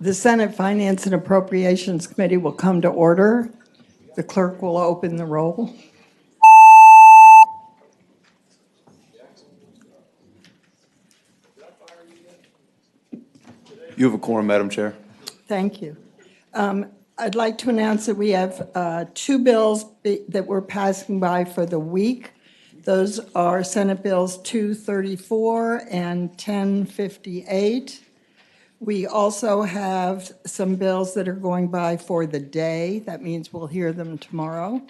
The Senate Finance and Appropriations Committee will come to order. The clerk will open the roll. You have a quorum, Madam Chair. Thank you. I'd like to announce that we have two bills that we're passing by for the week. Those are Senate Bills 234 and 1058. We also have some bills that are going by for the day. That means we'll hear them tomorrow.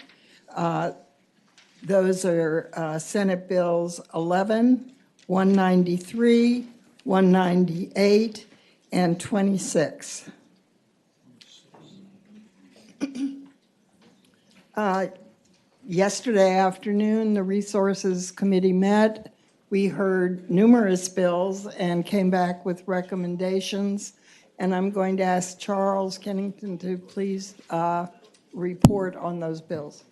Those are Senate Bills 11, 193, 198, and 26. Yesterday afternoon, the Resources Committee met. We heard numerous bills and came back with recommendations. And I'm going to ask Charles Kennington to please report on those bills.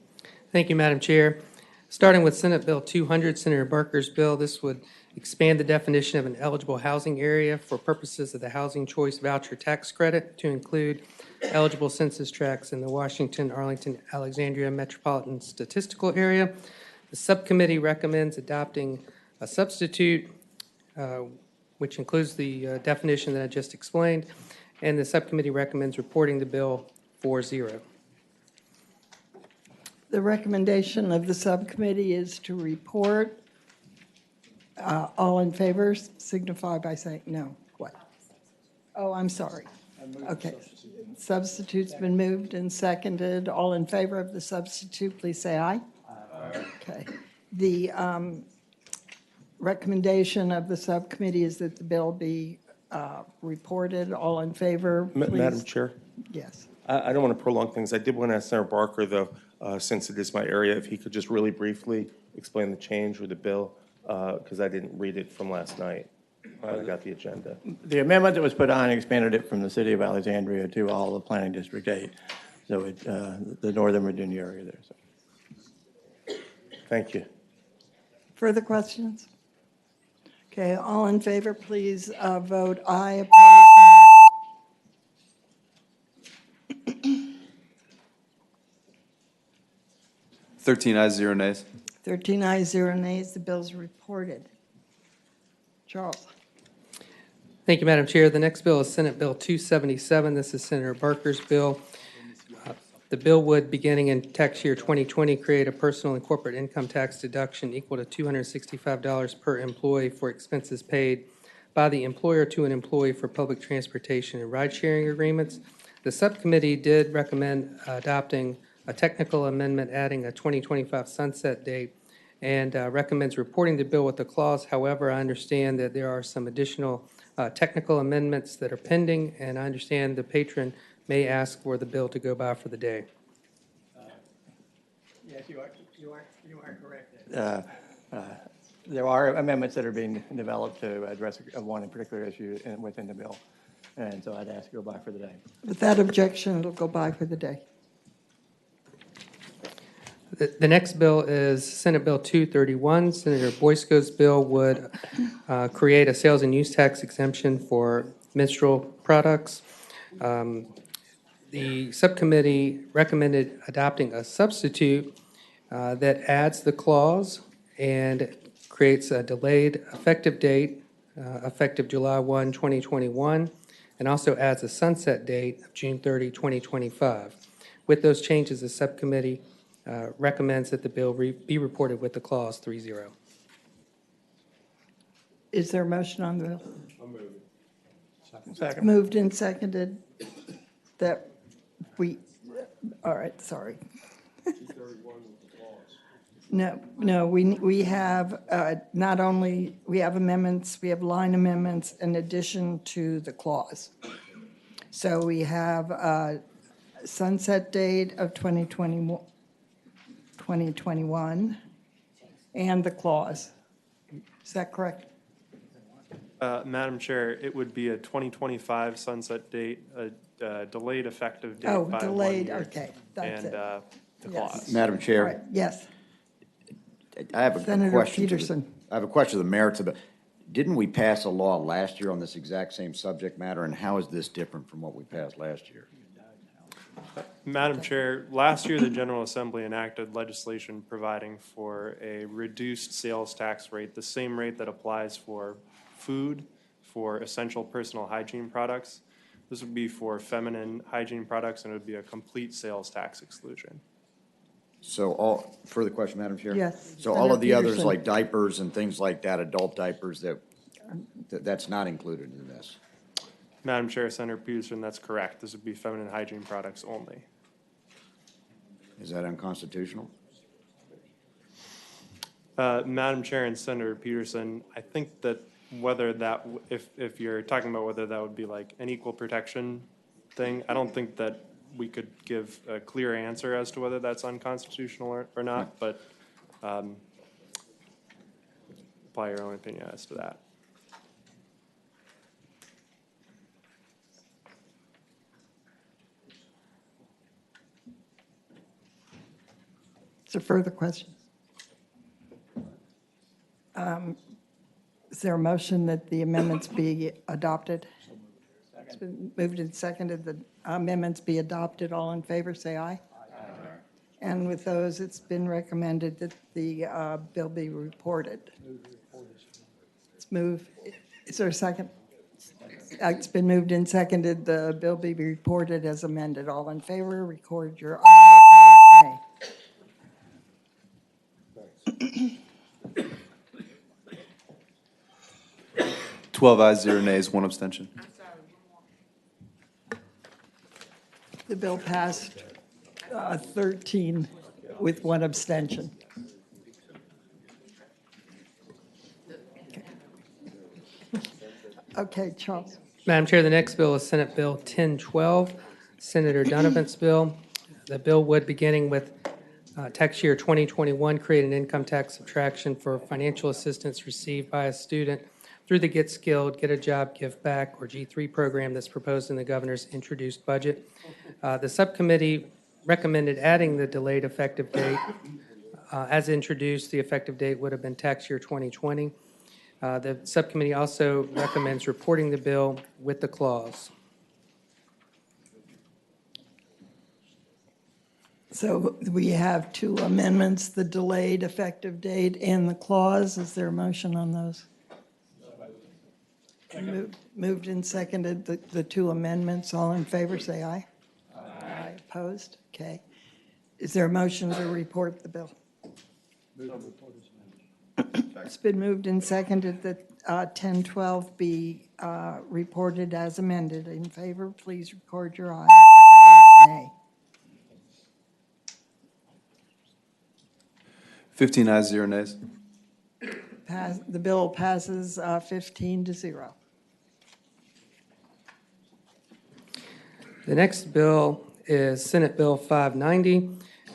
Thank you, Madam Chair. Starting with Senate Bill 200, Senator Barker's bill, this would expand the definition of an eligible housing area for purposes of the Housing Choice Voucher Tax Credit to include eligible census tracts in the Washington, Arlington, Alexandria Metropolitan Statistical Area. The subcommittee recommends adopting a substitute, which includes the definition that I just explained, and the subcommittee recommends reporting the bill 4-0. The recommendation of the subcommittee is to report. All in favor signify by saying no. What? Oh, I'm sorry. Okay. Substitute's been moved and seconded. All in favor of the substitute, please say aye. Aye. Okay. The recommendation of the subcommittee is that the bill be reported. All in favor, please. Madam Chair? Yes. I don't want to prolong things. I did want to ask Senator Barker, though, since it is my area, if he could just really briefly explain the change with the bill, because I didn't read it from last night. I got the agenda. The amendment that was put on expanded it from the city of Alexandria to all of Planning District 8, so it, the Northern Virginia area there. So. Thank you. Further questions? Okay, all in favor, please vote aye. Opposed, no. 13 ayes, 0 nays. 13 ayes, 0 nays. The bill's reported. Charles. Thank you, Madam Chair. The next bill is Senate Bill 277. This is Senator Barker's bill. The bill would, beginning in tax year 2020, create a personal and corporate income tax deduction equal to $265 per employee for expenses paid by the employer to an employee for public transportation and ride-sharing agreements. The subcommittee did recommend adopting a technical amendment adding a 2025 sunset date and recommends reporting the bill with the clause. However, I understand that there are some additional technical amendments that are pending, and I understand the patron may ask for the bill to go by for the day. Yes, you are correct. There are amendments that are being developed to address one in particular issue within the bill, and so I'd ask to go by for the day. With that objection, it'll go by for the day. The next bill is Senate Bill 231. Senator Boysko's bill would create a sales and use tax exemption for menstrual products. The subcommittee recommended adopting a substitute that adds the clause and creates a delayed effective date, effective July 1, 2021, and also adds a sunset date of June 30, 2025. With those changes, the subcommittee recommends that the bill be reported with the clause 3-0. Is there a motion on the bill? I'll move it. Second. Moved and seconded that we, all right, sorry. No, we have not only, we have amendments, we have line amendments in addition to the clause. So we have a sunset date of 2021 and the clause. Is that correct? Madam Chair, it would be a 2025 sunset date, a delayed effective date Oh, by 1 delayed, year. okay, that's And it. the Yes. clause. Madam All right, Chair, yes. I have a Senator question. Peterson. I have a question of the merits of the, Didn't we pass a law last year on this exact same subject matter, and how is this different from what we passed last year? Madam Chair, last year, the General Assembly enacted legislation providing for a reduced sales tax rate, the same rate that applies for food, for essential personal hygiene products. This would be for feminine hygiene products, and it would be a complete sales tax exclusion. So further question, Madam Chair? Yes, So all of the Senator others, Peterson. like diapers and things like that, adult diapers, that's not included in this? Madam Chair, Senator Peterson, that's correct. This would be feminine hygiene products only. Is that unconstitutional? Madam Chair and Senator Peterson, I think that whether that, if you're talking about whether that would be like an equal protection thing, I don't think that we could give a clear answer as to whether that's unconstitutional or not, but apply your own opinion as to that. Is there further questions? Is there a motion that the amendments be adopted? It's been moved and seconded that amendments be adopted. All in favor, say aye. And with those, it's been recommended that the bill be reported. It's moved. Is there a second? It's been moved and seconded the bill be reported as amended. All in favor, record your aye. Opposed, nay. 12 ayes, 0 nays, 1 abstention. The bill passed 13 with 1 abstention. Okay, Charles. Madam Chair, the next bill is Senate Bill 1012, Senator Donovan's bill. The bill would, beginning with tax year 2021, create an income tax subtraction for financial assistance received by a student through the Get Skilled, Get a Job, Give Back, or G3 program that's proposed in the governor's introduced budget. The subcommittee recommended adding the delayed effective date. As introduced, the effective date would have been tax year 2020. The subcommittee also recommends reporting the bill with the clause. So we have 2 amendments, the delayed effective date and the clause. Is there a motion on those? Moved and seconded the 2 amendments. All in favor, say aye. Aye. Opposed? Okay. Is there a motion to report the bill? It's been moved and seconded that 1012 be reported as amended. In favor, please record your aye. Opposed, nay. 15 ayes, 0 nays. The bill passes 15-0. The next bill is Senate Bill 590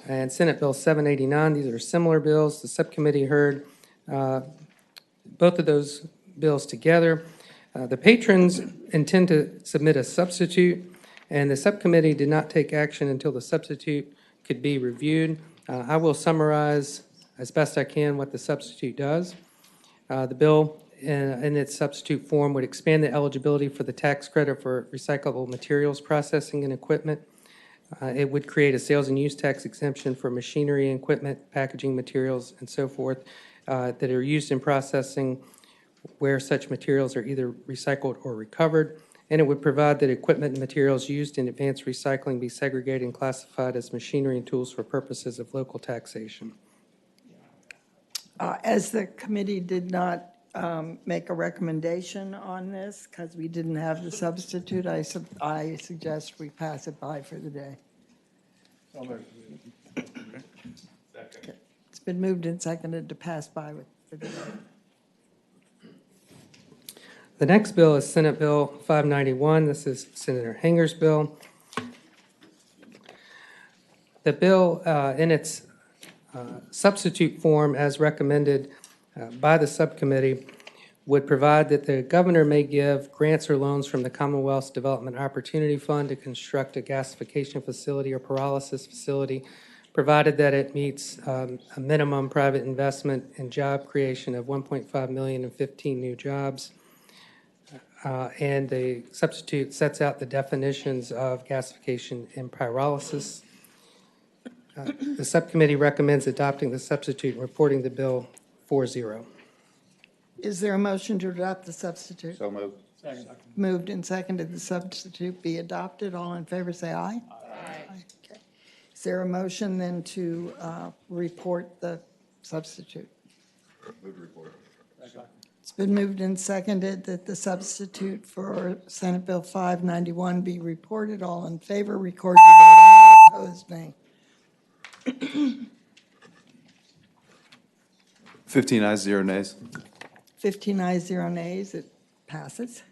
and Senate Bill 789. These are similar bills. The subcommittee heard both of those bills together. The patrons intend to submit a substitute, and the subcommittee did not take action until the substitute could be reviewed. I will summarize as best I can what the substitute does. The bill in its substitute form would expand the eligibility for the tax credit for recyclable materials processing and equipment. It would create a sales and use tax exemption for machinery and equipment, packaging materials, and so forth that are used in processing where such materials are either recycled or recovered. And it would provide that equipment and materials used in advanced recycling be segregated and classified as machinery and tools for purposes of local taxation. As the committee did not make a recommendation on this because we didn't have the substitute, I suggest we pass it by for the day. Okay. It's been moved and seconded to pass by for the day. The next bill is Senate Bill 591. This is Senator Hanger's bill. The bill in its substitute form as recommended by the subcommittee would provide that the governor may give grants or loans from the Commonwealth's Development Opportunity Fund to construct a gasification facility or pyrolysis facility provided that it meets a minimum private investment and job creation of 1.5 million and 15 new jobs. And the substitute sets out the definitions of gasification and pyrolysis. The subcommittee recommends adopting the substitute and reporting the bill 4-0. Is there a motion to adopt the substitute? So moved. Moved and seconded, the substitute be adopted. All in favor, say aye. Aye. Okay. Is there a motion then to report the substitute? Move to report. It's been moved and seconded that the substitute for Senate Bill 591 be reported. All in favor, record your vote aye. Opposed, nay. 15 ayes, 0 nays. 15 ayes, 0 nays. It passes.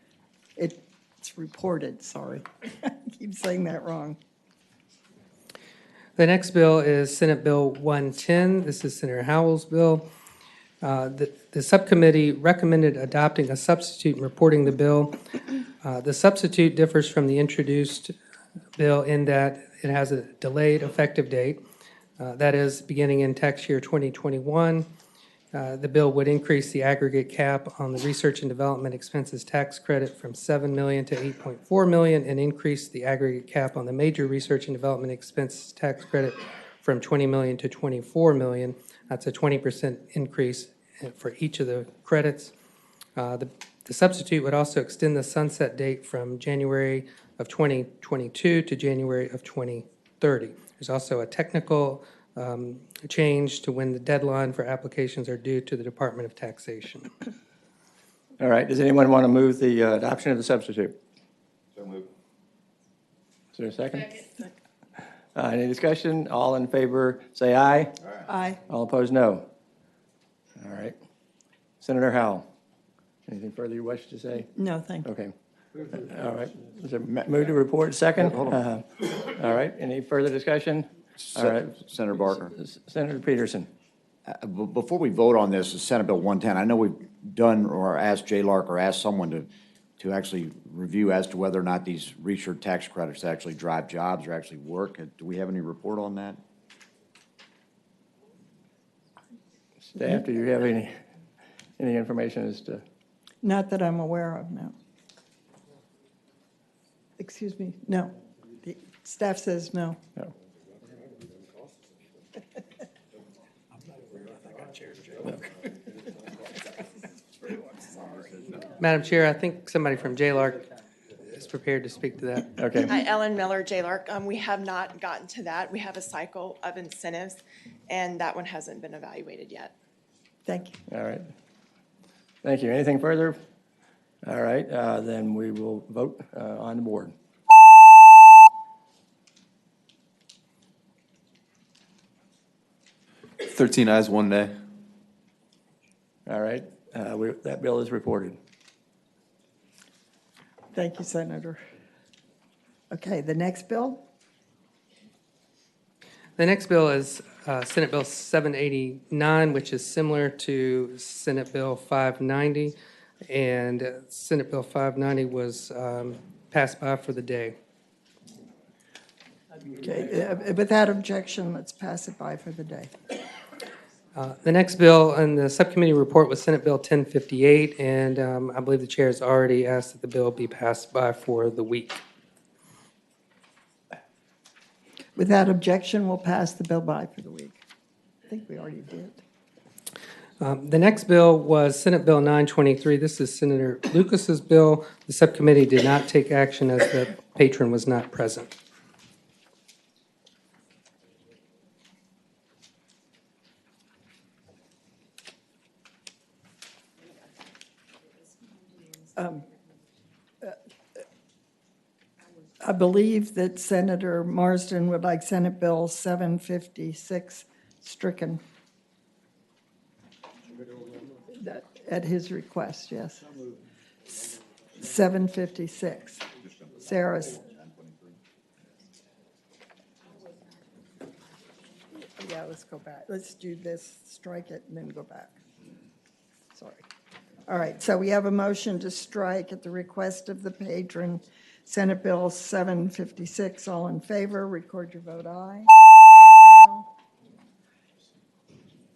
It's reported, sorry. I keep saying that wrong. The next bill is Senate Bill 110. This is Senator Howell's bill. The subcommittee recommended adopting a substitute and reporting the bill. The substitute differs from the introduced bill in that it has a delayed effective date. That is, beginning in tax year 2021. The bill would increase the aggregate cap on the research and development expenses tax credit from $7 million to $8.4 million and increase the aggregate cap on the major research and development expenses tax credit from $20 million to $24 million. That's a 20% increase for each of the credits. The substitute would also extend the sunset date from January of 2022 to January of 2030. There's also a technical change to when the deadline for applications are due to the Department of Taxation. All right, does anyone want to move the adoption of the substitute? So moved. Is there a second? Any discussion? All in favor, say aye. Aye. All opposed, no. All right. Senator Howell, anything further you wish to say? No, thank you. Okay. All right. Is there move to report second? Hold on. All right, any further discussion? All right. Senator Barker. Senator Peterson. Before we vote on this, Senate Bill 110, I know we've done or asked Jay Lark or asked someone to actually review as to whether or not these research tax credits actually drive jobs or actually work. Do we have any report on that? Staff, do you have any information as to? Not that I'm aware of, no. Excuse me, no. The staff says no. No. Madam Chair, I think somebody from JLARC is prepared to speak to that. Okay. Hi, Ellen Miller, JLARC. We have not gotten to that. We have a cycle of incentives, and that one hasn't been evaluated yet. Thank you. All right. Thank you. Anything further? All right, then we will vote on the board. Thirteen ayes, 1 nay. All right, that bill is reported. Thank you, Senator. Okay, the next bill? The next bill is Senate Bill 789, which is similar to Senate Bill 590. And Senate Bill 590 was passed by for the day. Okay, without objection, let's pass it by for the day. The next bill in the subcommittee report was Senate Bill 1058, and I believe the chair has already asked that the bill be passed by for the week. Without objection, we'll pass the bill by for the week. I think we already did. The next bill was Senate Bill 923. This is Senator Lucas's bill. The subcommittee did not take action as the patron was not present. I believe that Senator Marsden would like Senate Bill 756 stricken. At his request, yes. 756. Sarah's. Yeah, let's go back. Let's do this, strike it, and then go back. Sorry. All right, so we have a motion to strike at the request of the patron, Senate Bill 756. All in favor, record your vote aye.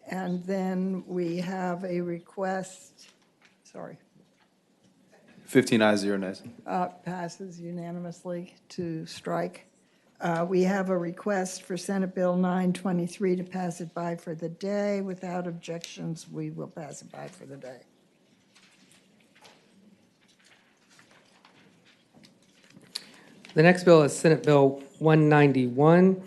And then we have a request, sorry, 15 ayes, 0 nays. passes unanimously to strike. We have a request for Senate Bill 923 to pass it by for the day. Without objections, we will pass it by for the day. The next bill is Senate Bill 191.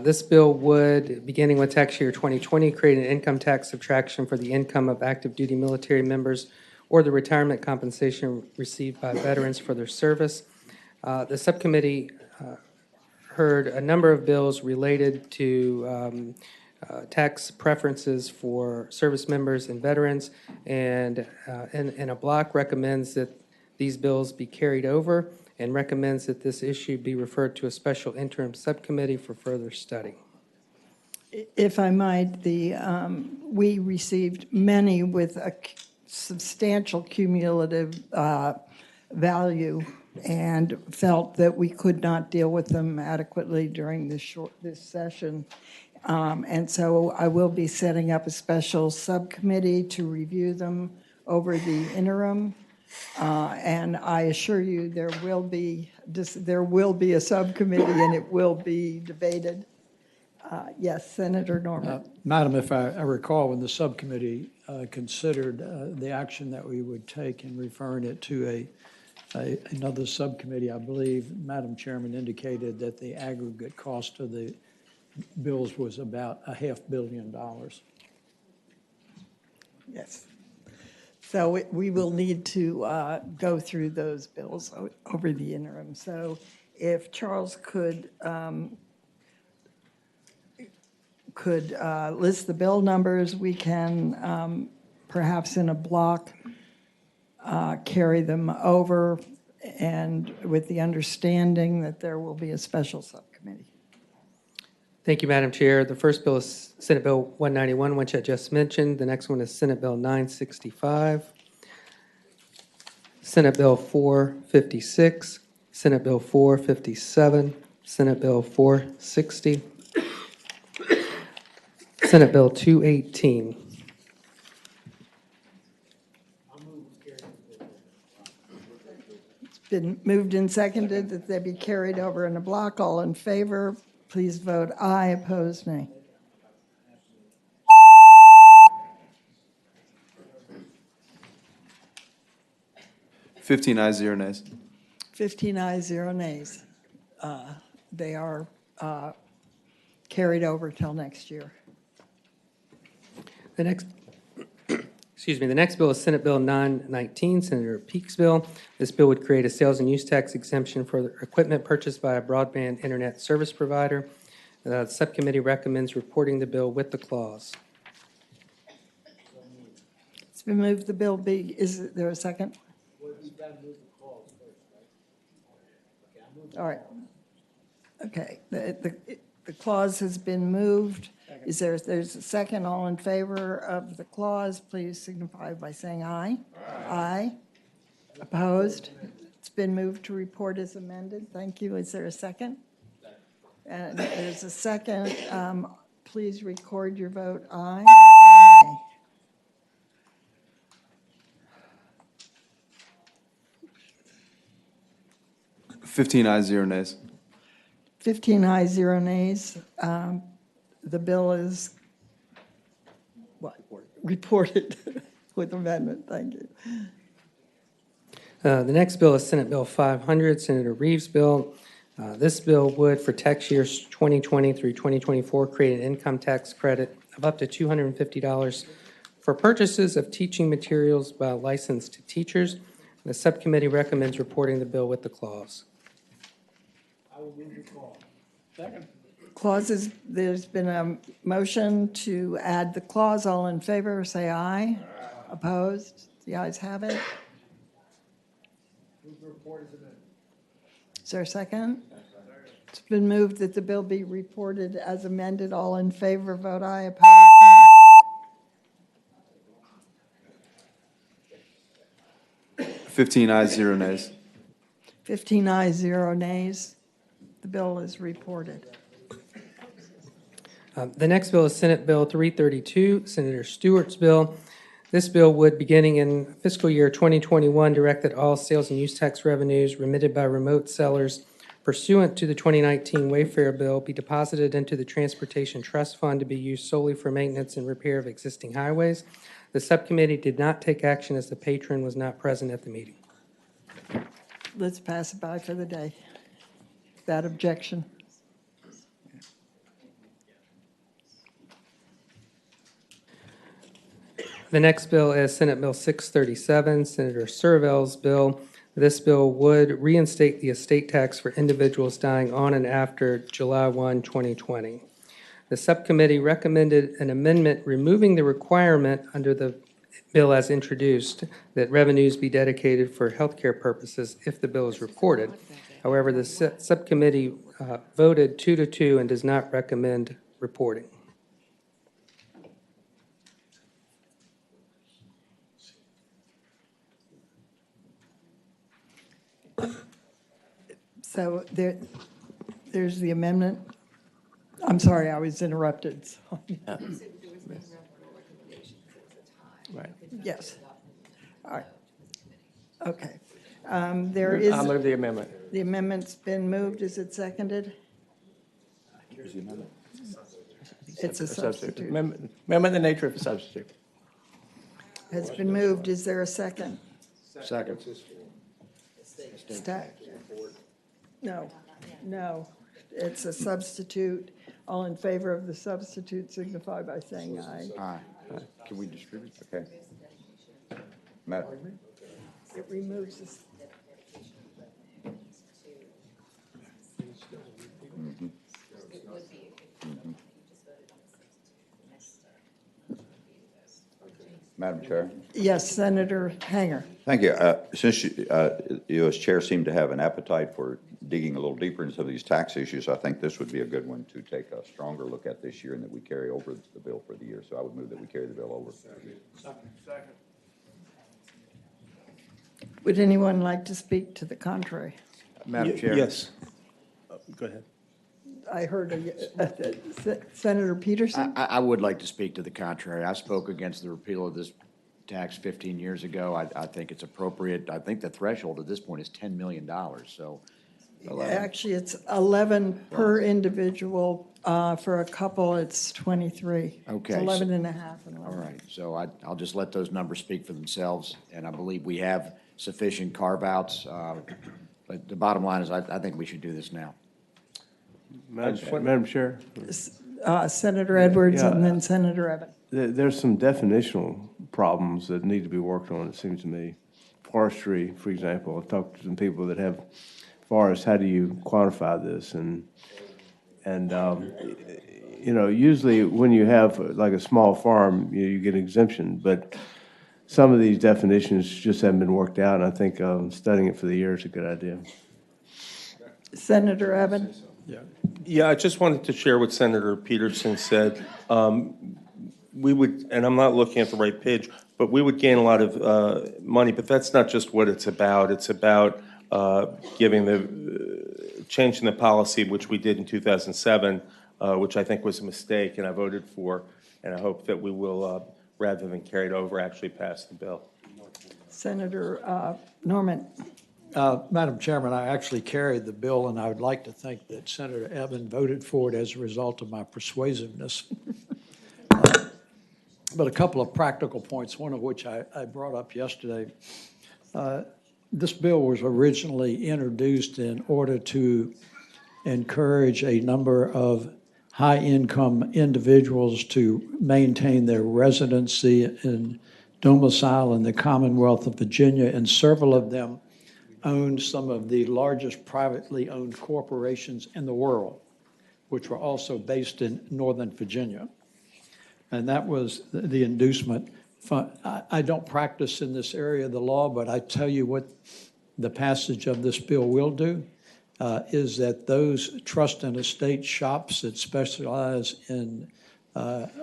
This bill would, beginning with tax year 2020, create an income tax subtraction for the income of active duty military members or the retirement compensation received by veterans for their service. The subcommittee heard a number of bills related to tax preferences for service members and veterans, and in a block recommends that these bills be carried over and recommends that this issue be referred to a special interim subcommittee for further study. If I might, we received many with a substantial cumulative value and felt that we could not deal with them adequately during this session. And so I will be setting up a special subcommittee to review them over the interim. And I assure you, there will be a subcommittee and it will be debated. Yes, Senator Norman. Madam, if I recall, when the subcommittee considered the action that we would take in referring it to another subcommittee, I believe Madam Chairman indicated that the aggregate cost of the bills was about $500 million. Yes. So we will need to go through those bills over the interim. So if Charles could list the bill numbers, we can perhaps in a block carry them over, and with the understanding that there will be a special subcommittee. Thank you, Madam Chair. The first bill is Senate Bill 191, which I just mentioned. The next one is Senate Bill 965, Senate Bill 456, Senate Bill 457, Senate Bill 460, Senate Bill 218. It's been moved and seconded that they be carried over in a block. All in favor, please vote aye. Opposed, nay. Fifteen ayes, 0 nays. 15 ayes, 0 nays. They are carried over till next year. The next, the next bill is Senate Bill 919, Senator Peak's bill. This bill would create a sales and use tax exemption for equipment purchased by a broadband internet service provider. The subcommittee recommends reporting the bill with the clause. It's been moved the bill be, is there a second? All right. Okay, the clause has been moved. There's a second? All in favor of the clause, please signify by saying aye. Aye. Opposed? It's been moved to report as amended. Thank you. Is there a second? And there's a second. Please record your vote aye or nay. 15 ayes, 0 nays. 15 ayes, 0 nays. The bill is reported with amendment. Thank you. The next bill is Senate Bill 500, Senator Reeves' bill. This bill would, for tax years 2020 through 2024, create an income tax credit of up to $250 for purchases of teaching materials by licensed teachers. The subcommittee recommends reporting the bill with the clause. I will move the clause. Second. Clauses, there's been a motion to add the clause. All in favor, say aye. Opposed? The ayes have it. Move the report as amended. Is there a second? It's been moved that the bill be reported as amended. All in favor, vote aye. Opposed? Nay. 15 ayes, 0 nays. 15 ayes, 0 nays. The bill is reported. The next bill is Senate Bill 332, Senator Stewart's bill. This bill would, beginning in fiscal year 2021, direct that all sales and use tax revenues remitted by remote sellers pursuant to the 2019 Wayfair bill be deposited into the Transportation Trust Fund to be used solely for maintenance and repair of existing highways. The subcommittee did not take action as the patron was not present at the meeting. Let's pass it by for the day. Without objection. The next bill is Senate Bill 637, Senator Servell's bill. This bill would reinstate the estate tax for individuals dying on and after July 1, 2020. The subcommittee recommended an amendment removing the requirement under the bill as introduced that revenues be dedicated for healthcare purposes if the bill is reported. However, the subcommittee voted 2-2 and does not recommend reporting. So there's the amendment. I'm sorry, I was interrupted. So. Right. Yes. All right. Okay. There is, I'll move the amendment. the amendment's been moved. Is it seconded? Here's the amendment. It's a substitute. Amendment in the nature of a substitute. Has been moved. Is there a second? Second. No, no. It's a substitute. All in favor of the substitute signify by saying aye. Aye. Can we distribute? Okay. Madam. It removes this. Madam Chair. Yes, Senator Hanger. Thank you. Since you as chair seem to have an appetite for digging a little deeper into some of these tax issues, I think this would be a good one to take a stronger look at this year and that we carry over the bill for the year. So I would move that we carry the bill over. Second. Would anyone like to speak to the contrary? Madam Chair. Yes. Go ahead. I heard Senator Peterson. I would like to speak to the contrary. I spoke against the repeal of this tax 15 years ago. I think it's appropriate. I think the threshold at this point is $10 million, so. 11. Actually, it's 11 per individual. For a couple, it's 23. Okay, It's so- 11 and a half. And All right, so I'll just let those numbers speak for themselves, and I believe we have sufficient carve-outs. But the bottom line is, I think we should do this now. Madam Chair, Senator Edwards and Yeah. then Senator Evans. there's some definitional problems that need to be worked on, it seems to me. Forestry, for example, I've talked to some people that have forests. How do you quantify this? And you know, usually when you have like a small farm, you get exemption, but some of these definitions just haven't been worked out, and I think studying it for the year is a good idea. Senator Evans. Yeah, I just wanted to share what Senator Peterson said. We would, and I'm not looking at the right page, but we would gain a lot of money, but that's not just what it's about. It's about changing the policy, which we did in 2007, which I think was a mistake, and I voted for, and I hope that we will, rather than carry it over, actually pass the bill. Senator Norman. Madam Chairman, I actually carried the bill, and I would like to think that Senator Evans voted for it as a result of my persuasiveness. But a couple of practical points, one of which I brought up yesterday. This bill was originally introduced in order to encourage a number of high-income individuals to maintain their residency and domicile in the Commonwealth of Virginia, and several of them owned some of the largest privately owned corporations in the world, which were also based in Northern Virginia. And that was the inducement. I don't practice in this area of the law, but I tell you what the passage of this bill will do, is that those trust and estate shops that specialize in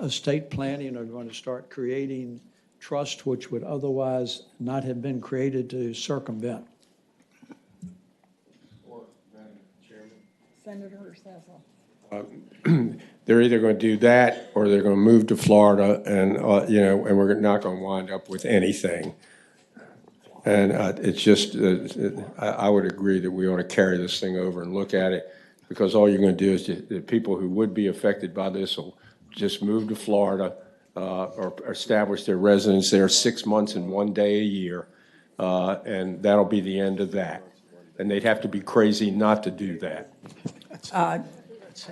estate planning are going to start creating trust which would otherwise not have been created to circumvent. Senator Sassel. they're either going to do that or they're going to move to Florida and, and we're not going to wind up with anything. And it's just, I would agree that we ought to carry this thing over and look at it, because all you're going to do is the people who would be affected by this will just move to Florida or establish their residence there 6 months and 1 day a year, and that'll be the end of that. And they'd have to be crazy not to do that.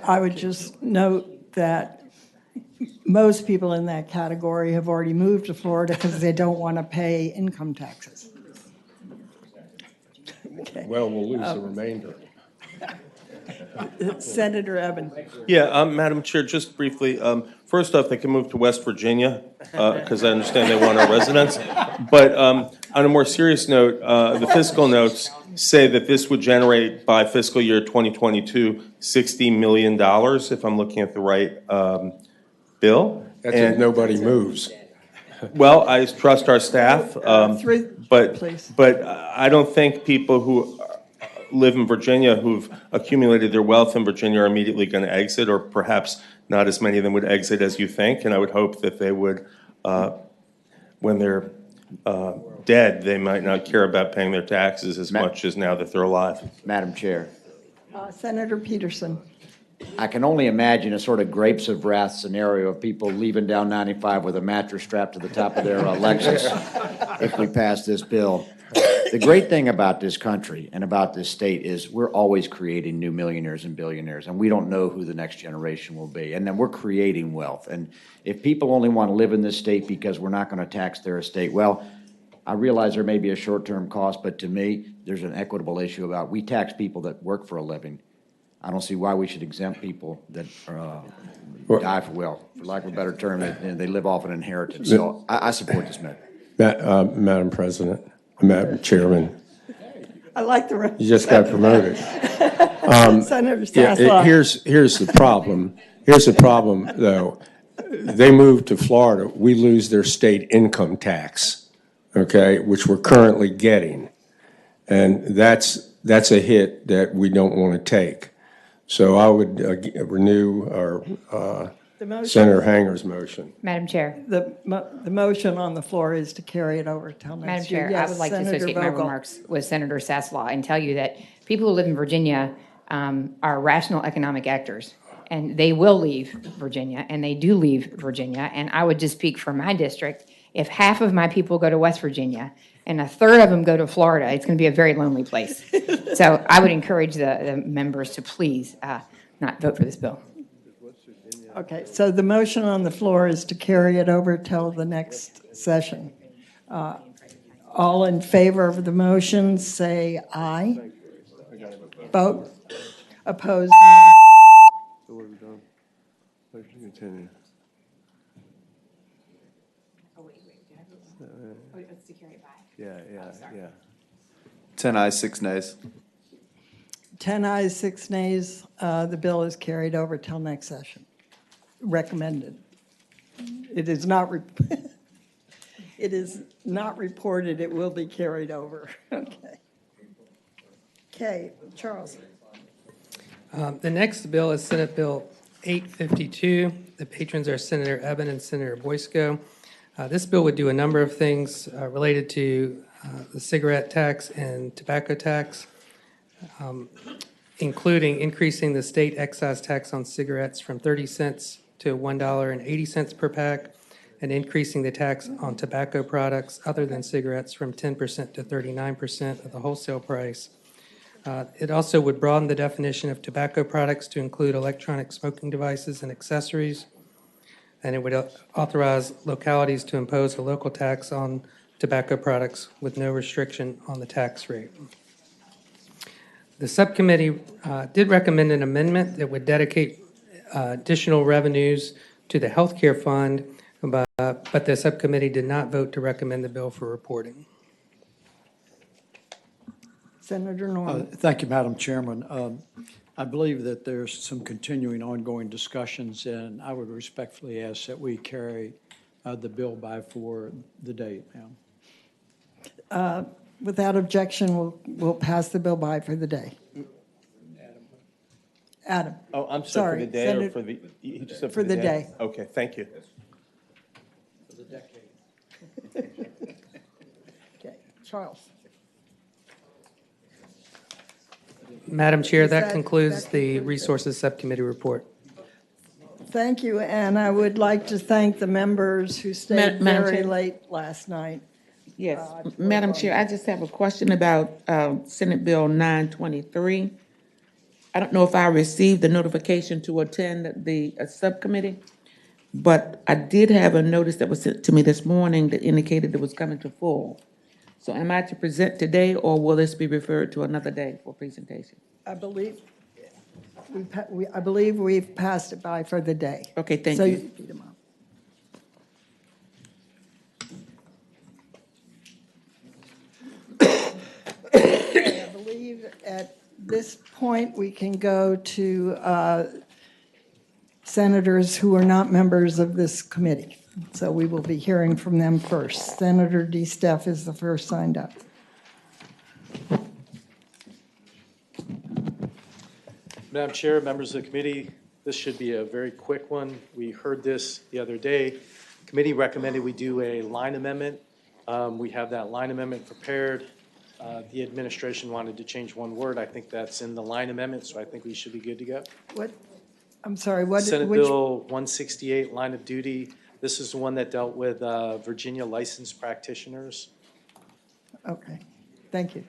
I would just note that most people in that category have already moved to Florida because they don't want to pay income taxes. Okay. Well, we'll lose the remainder. Senator Evans. Yeah, Madam Chair, just briefly, first off, they can move to West Virginia, because I understand they want our residents. But on a more serious note, the fiscal notes say that this would generate by fiscal year 2022, $60 million, if I'm looking at the right bill. That's if nobody moves. Well, I trust our staff, but I don't think people who live in Virginia who've accumulated their wealth in Virginia are immediately going to exit, or perhaps not as many of them would exit as you think. And I would hope that they would, when they're dead, they might not care about paying their taxes as much as now that they're alive. Madam Chair, Senator Peterson. I can only imagine a sort of grapes of wrath scenario of people leaving down 95 with a mattress strapped to the top of their Lexus if we pass this bill. The great thing about this country and about this state is we're always creating new millionaires and billionaires, and we don't know who the next generation will be. And then we're creating wealth. And if people only want to live in this state because we're not going to tax their estate, well, I realize there may be a short-term cost, but to me, there's an equitable issue about we tax people that work for a living. I don't see why we should exempt people that die for, well, for lack of a better term, they live off an inheritance. So I support this measure. Madam President, Madam Chairman, I like the rest. you just got promoted. Senator Yeah, Sasslaw. here's the problem. Here's the problem, though. They move to Florida, we lose their state income tax, okay, which we're currently getting. And that's a hit that we don't want to take. So I would renew our Senator Hanger's motion. Madam Chair. The motion on the floor is to carry it over till Madam next year. Chair, I Yes, would like Senator to associate my Vogel. remarks with Senator Sasslaw and tell you that people who live in Virginia are rational economic actors, and they will leave Virginia, and they do leave Virginia. And I would just speak for my district. If half of my people go to West Virginia and a third of them go to Florida, it's going to be a very lonely place. So I would encourage the members to please not vote for this bill. Okay, so the motion on the floor is to carry it over till the next session. All in favor of the motion, say aye. Vote. Opposed, no. So what have we done? Motion to continue. It's to carry it back. Yeah. 10 ayes, 6 nays. 10 ayes, 6 nays. The bill is carried over till next session. Recommended. It is not, it is not reported. It will be carried over. Okay. Okay, Charles. The next bill is Senate Bill 852. The patrons are Senator Eben and Senator Boysko. This bill would do a number of things related to the cigarette tax and tobacco tax, including increasing the state excise tax on cigarettes from 30 cents to $1.80 per pack, and increasing the tax on tobacco products other than cigarettes from 10% to 39% of the wholesale price. It also would broaden the definition of tobacco products to include electronic smoking devices and accessories, and it would authorize localities to impose a local tax on tobacco products with no restriction on the tax rate. The subcommittee did recommend an amendment that would dedicate additional revenues to the healthcare fund, but the subcommittee did not vote to recommend the bill for reporting. Senator Norman. Thank you, Madam Chairman. I believe that there's some continuing ongoing discussions, and I would respectfully ask that we carry the bill by for the date, ma'am. Without objection, we'll pass the bill by for the day. Adam. Oh, I'm sorry, Sorry, for the day or Senator- for the, you just said for the day. Okay, thank you. Okay, Charles. Madam Chair, Is that that- concludes that the concludes it? Resources Subcommittee report. Thank you, and I would like to thank the members who stayed Madam very Chair? late last night. Yes, to Madam work on Chair, I just have a question about Senate Bill 923. I don't know if I received the notification to attend the subcommittee, but I did have a notice that was sent to me this morning that indicated it was coming to full. So am I to present today, or will this be referred to another day for presentation? I believe, I believe we've passed it by for the day. Okay, thank So you. beat 'em up. Okay, I believe at this point, we can go to senators who are not members of this committee. So we will be hearing from them first. Senator DeSteph is the first signed up. Madam Chair, members of the committee, this should be a very quick one. We heard this the other day. Committee recommended we do a line amendment. We have that line amendment prepared. The administration wanted to change one word. I think that's in the line amendment, so I think we should be good to go. What, I'm sorry, what? Senate which- Bill 168, line of duty. This is the one that dealt with Virginia licensed practitioners. Okay, thank you.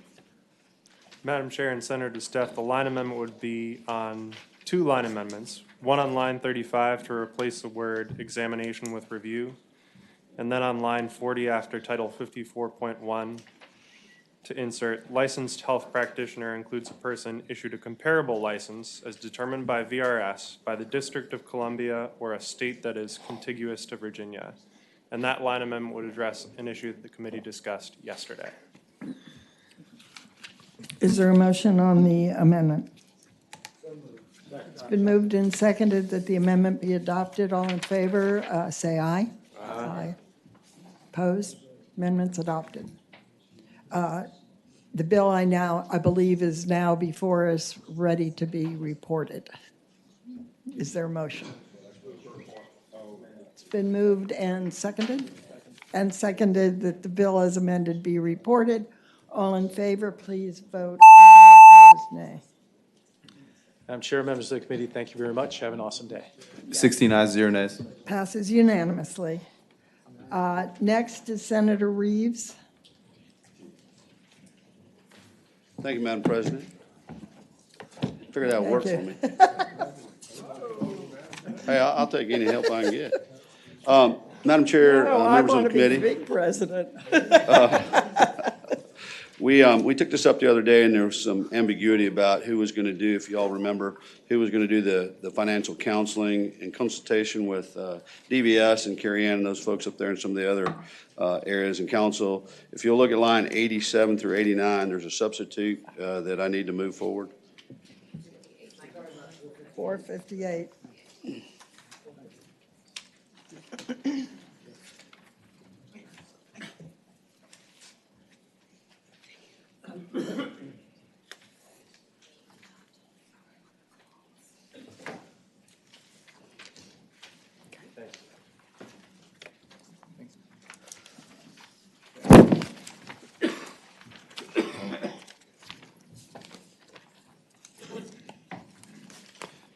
Madam Chair and Senator DeSteph, the line amendment would be on two line amendments. One on line 35 to replace the word examination with review. And then on line 40 after Title 54.1 to insert licensed health practitioner includes a person issued a comparable license as determined by VRS by the District of Columbia or a state that is contiguous to Virginia. And that line amendment would address an issue that the committee discussed yesterday. Is there a motion on the amendment? It's been moved and seconded that the amendment be adopted. All in favor, say aye. Aye. Opposed? Amendment's adopted. The bill I believe is now before us, ready to be reported. Is there a motion? It's been moved and seconded? And seconded that the bill as amended be reported. All in favor, please vote aye. Opposed, nay. Madam Chair, members of the committee, thank you very much. Have an awesome day. 16 ayes, 0 nays. Passes unanimously. Next is Senator Reeves. Thank you, Madam President. Figured that would work for me. Hey, I'll take any help I can get. Madam Chair, members of the committee. Big president. We took this up the other day, and there was some ambiguity about who was going to do, if you all remember, who was going to do the financial counseling in consultation with DVS and Carrie Ann and those folks up there and some of the other areas in council. If you'll look at line 87 through 89, there's a substitute that I need to move forward. 458.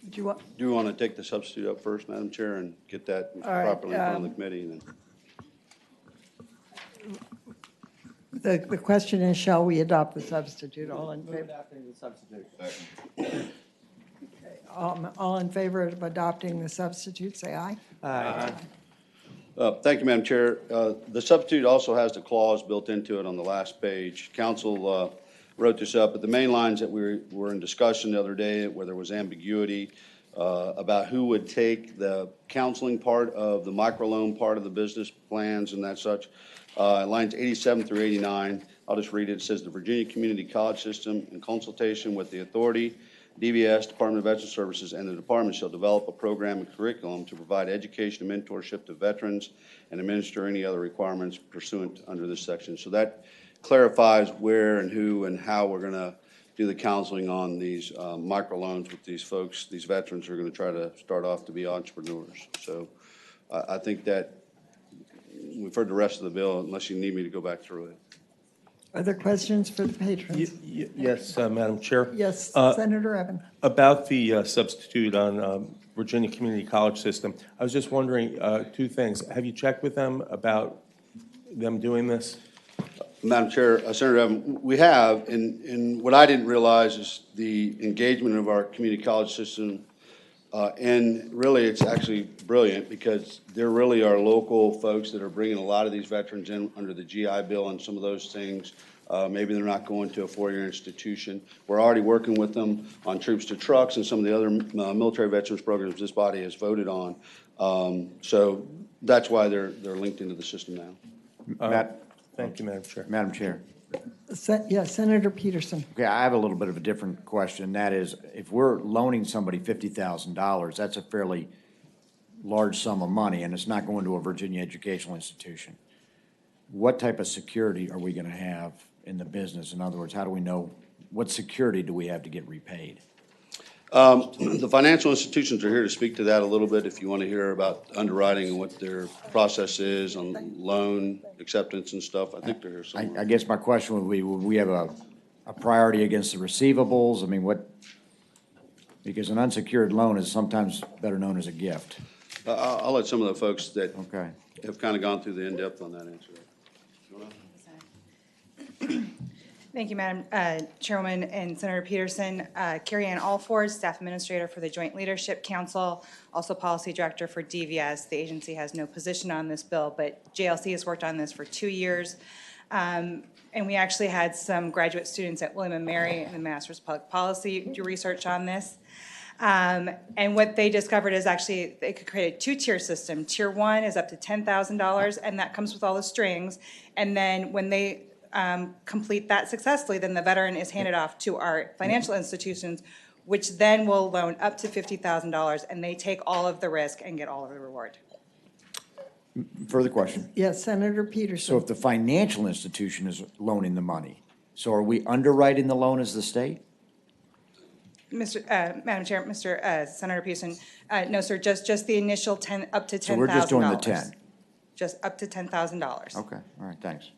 Do you want? Do you want to take the substitute up first, Madam Chair, and get that All right, properly in front of the committee? And then The question is, shall we adopt the substitute? All in favor? Adopting the substitute. All in favor of adopting the substitute, say aye. Aye. Thank you, Madam Chair. The substitute also has the clause built into it on the last page. Council wrote this up, but the main lines that we were in discussion the other day where there was ambiguity about who would take the counseling part of the microloan part of the business plans and that such. Lines 87 through 89, I'll just read it. It says the Virginia Community College System, in consultation with the authority, DVS, Department of Veteran Services, and the department shall develop a program and curriculum to provide education and mentorship to veterans and administer any other requirements pursuant under this section. So that clarifies where and who and how we're going to do the counseling on these microloans with these folks, these veterans who are going to try to start off to be entrepreneurs. So I think that we've heard the rest of the bill, unless you need me to go back through it. Other questions for the patrons? Yes, Madam Chair. Yes, Senator Evan. About the substitute on Virginia Community College system, I was just wondering two things. Have you checked with them about them doing this? Madam Chair, Senator Evans, we have, and what I didn't realize is the engagement of our community college system, and really it's actually brilliant because there really are local folks that are bringing a lot of these veterans in under the GI Bill and some of those things. Maybe they're not going to a four-year institution. We're already working with them on Troops to Trucks and some of the other military veterans programs this body has voted on. So that's why they're linked into the system now. Thank you, Madam Chair. Madam Chair. Yes, Senator Peterson. Okay, I have a little bit of a different question. That is, if we're loaning somebody $50,000, that's a fairly large sum of money, and it's not going to a Virginia educational institution. What type of security are we going to have in the business? In other words, how do we know, what security do we have to get repaid? The financial institutions are here to speak to that a little bit if you want to hear about underwriting and what their process is on loan acceptance and stuff. I think they're here somewhere. I guess my question would be, would we have a priority against the receivables? I mean, what, because an unsecured loan is sometimes better known as a gift. I'll let some of the folks that have kind of gone through the in-depth on that answer. Thank you, Madam Chairwoman and Senator Peterson. Carrie Ann Alford, Staff Administrator for the Joint Leadership Council, also Policy Director for DVS. The agency has no position on this bill, but JLC has worked on this for 2 years. And we actually had some graduate students at William & Mary in the Master's of Public Policy do research on this. And what they discovered is actually they could create a two-tier system. Tier 1 is up to $10,000, and that comes with all the strings. And then when they complete that successfully, then the veteran is handed off to our financial institutions, which then will loan up to $50,000, and they take all of the risk and get all of the reward. Further question? Yes, Senator Peterson. So if the financial institution is loaning the money, so are we underwriting the loan as the state? Madam Chair, Senator Peterson, no, sir, just the initial up to $10,000. So we're just doing the 10? Just up to $10,000. Okay, all right, thanks.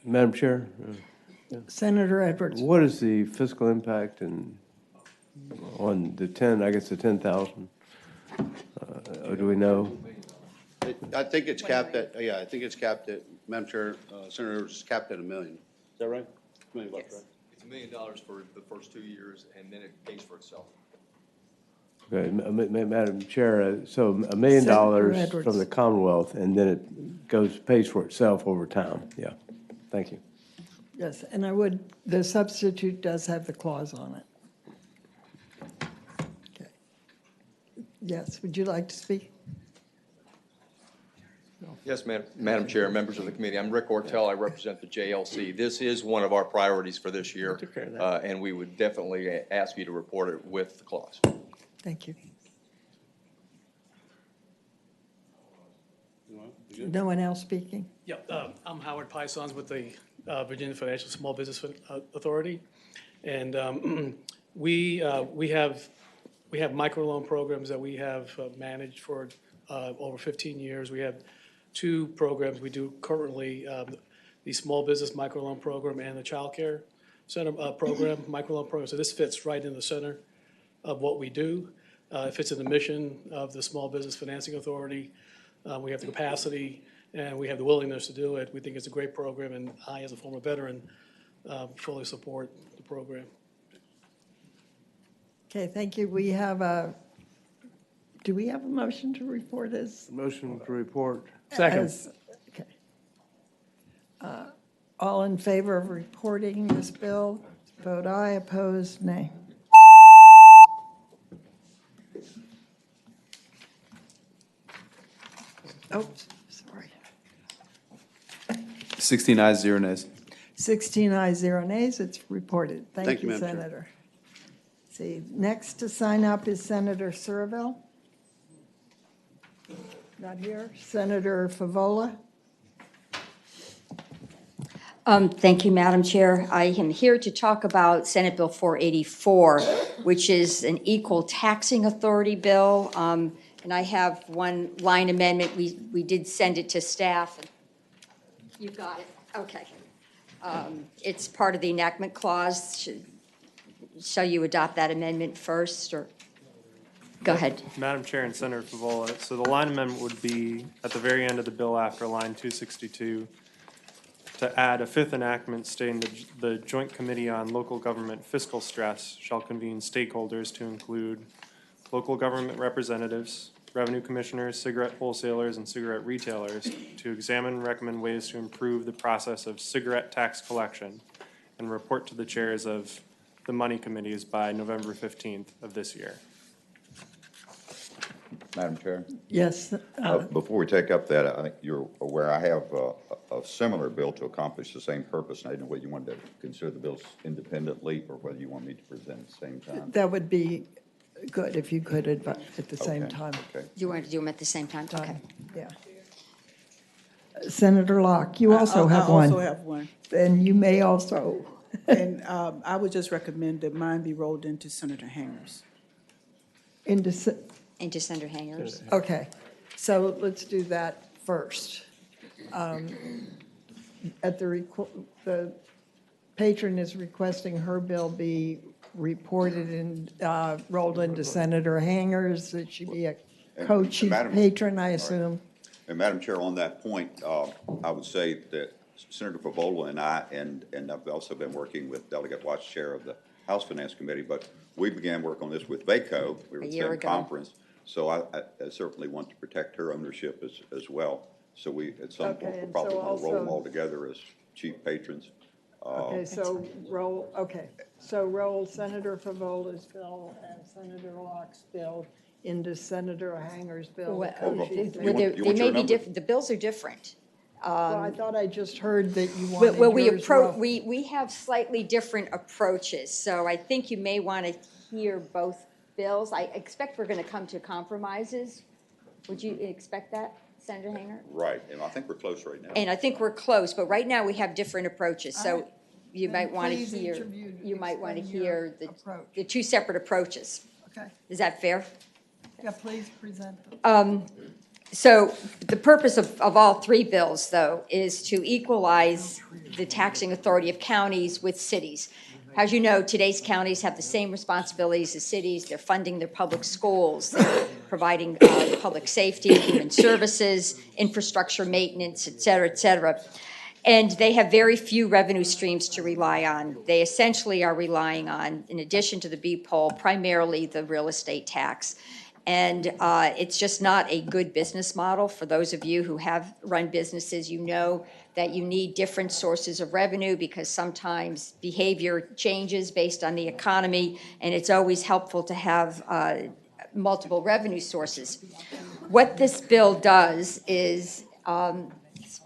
Madam Chair? Senator Edwards. What is the fiscal impact on the 10, I guess the 10,000? Do we know? I think it's capped at, I think it's capped at, Madam Chair, Senator, it's capped at $1 million. Is that right? $1 million, Yes. right? It's $1 million for the first 2 years, and then it pays for itself. Okay, Madam Chair, so $1 million from the Commonwealth, and then it pays for itself over time. Yeah, thank you. Yes, and the substitute does have the clause on it. Okay. Yes, would you like to speak? Yes, Madam Chair, members of the committee, I'm Rick Ortel. I represent the JLC. This is one of our priorities for this year, and we would definitely ask you to report it with the clause. Thank you. No one else speaking? Yep, I'm Howard Pysons with the Virginia Financial Small Business Authority, and we have microloan programs that we have managed for over 15 years. We have 2 programs we do currently: the Small Business Microloan Program and the Child Care Center Program, microloan program. So this fits right in the center of what we do. It fits in the mission of the Small Business Financing Authority. We have the capacity and we have the willingness to do it. We think it's a great program, and I, as a former veteran, fully support the program. Okay, thank you. Do we have a motion to report as? Motion to report. Second. Okay. All in favor of reporting this bill, vote aye. Opposed, nay. Oops, sorry. 16 ayes, 0 nays. 16 ayes, 0 nays. It's reported. Thank you, Madam Chair. Senator. See, next to sign up is Senator Surville. Not here. Senator Favola. Thank you, Madam Chair. I am here to talk about Senate Bill 484, which is an equal taxing authority bill. And I have one line amendment. We did send it to staff. You got it. Okay. It's part of the enactment clause. Shall you adopt that amendment first, or? Go ahead. Madam Chair and Senator Favola, so the line amendment would be at the very end of the bill after line 262 to add a fifth enactment stating that the Joint Committee on Local Government Fiscal Stress shall convene stakeholders to include local government representatives, revenue commissioners, cigarette wholesalers, and cigarette retailers to examine and recommend ways to improve the process of cigarette tax collection and report to the chairs of the money committees by November 15th of this year. Madam Chair? Yes. Before we take up that, I think you're aware I have a similar bill to accomplish the same purpose, and I didn't know whether you wanted to consider the bills independently or whether you want me to present at the same time. That would be good if you could at the same time. Okay. You want to do them at the same time? Okay. Yeah. Senator Locke, you also have one. I also have one. And you may also. And I would just recommend that mine be rolled into Senator Hanger's. Into Senator Hanger's. Okay, so let's do that first. At the patron is requesting her bill be reported and rolled into Senator Hanger's. It should be a co-chief patron, I assume. And Madam Chair, on that point, I would say that Senator Favola and I, and I've also been working with Delegate Watts, Chair of the House Finance Committee, but we began work on this with VACO. We were at the same conference. So I certainly want to protect her ownership as well. So we, at some point, we'll probably want to roll them all together as chief patrons. Okay, so roll Senator Favola's bill and Senator Locke's bill into Senator Hanger's bill. They may be different. The bills are different. Well, I thought I just heard that you wanted Well, yours we have slightly different approaches, so I think you may want to hear both bills. I expect we're going to come to compromises. Would you expect that, Senator Hanger? Right, and I think we're close right now. And I think we're close, but right now we have different approaches, so you might want to hear, the two separate approaches. Okay. Is that fair? Yeah, please present them. So the purpose of all three bills, though, is to equalize the taxing authority of counties with cities. As you know, today's counties have the same responsibilities as cities. They're funding their public schools, they're providing public safety, human services, infrastructure maintenance, et cetera, et cetera. And they have very few revenue streams to rely on. They essentially are relying on, in addition to the B-poll, primarily the real estate tax. And it's just not a good business model. For those of you who have run businesses, you know that you need different sources of revenue because sometimes behavior changes based on the economy, and it's always helpful to have multiple revenue sources. What this bill does is,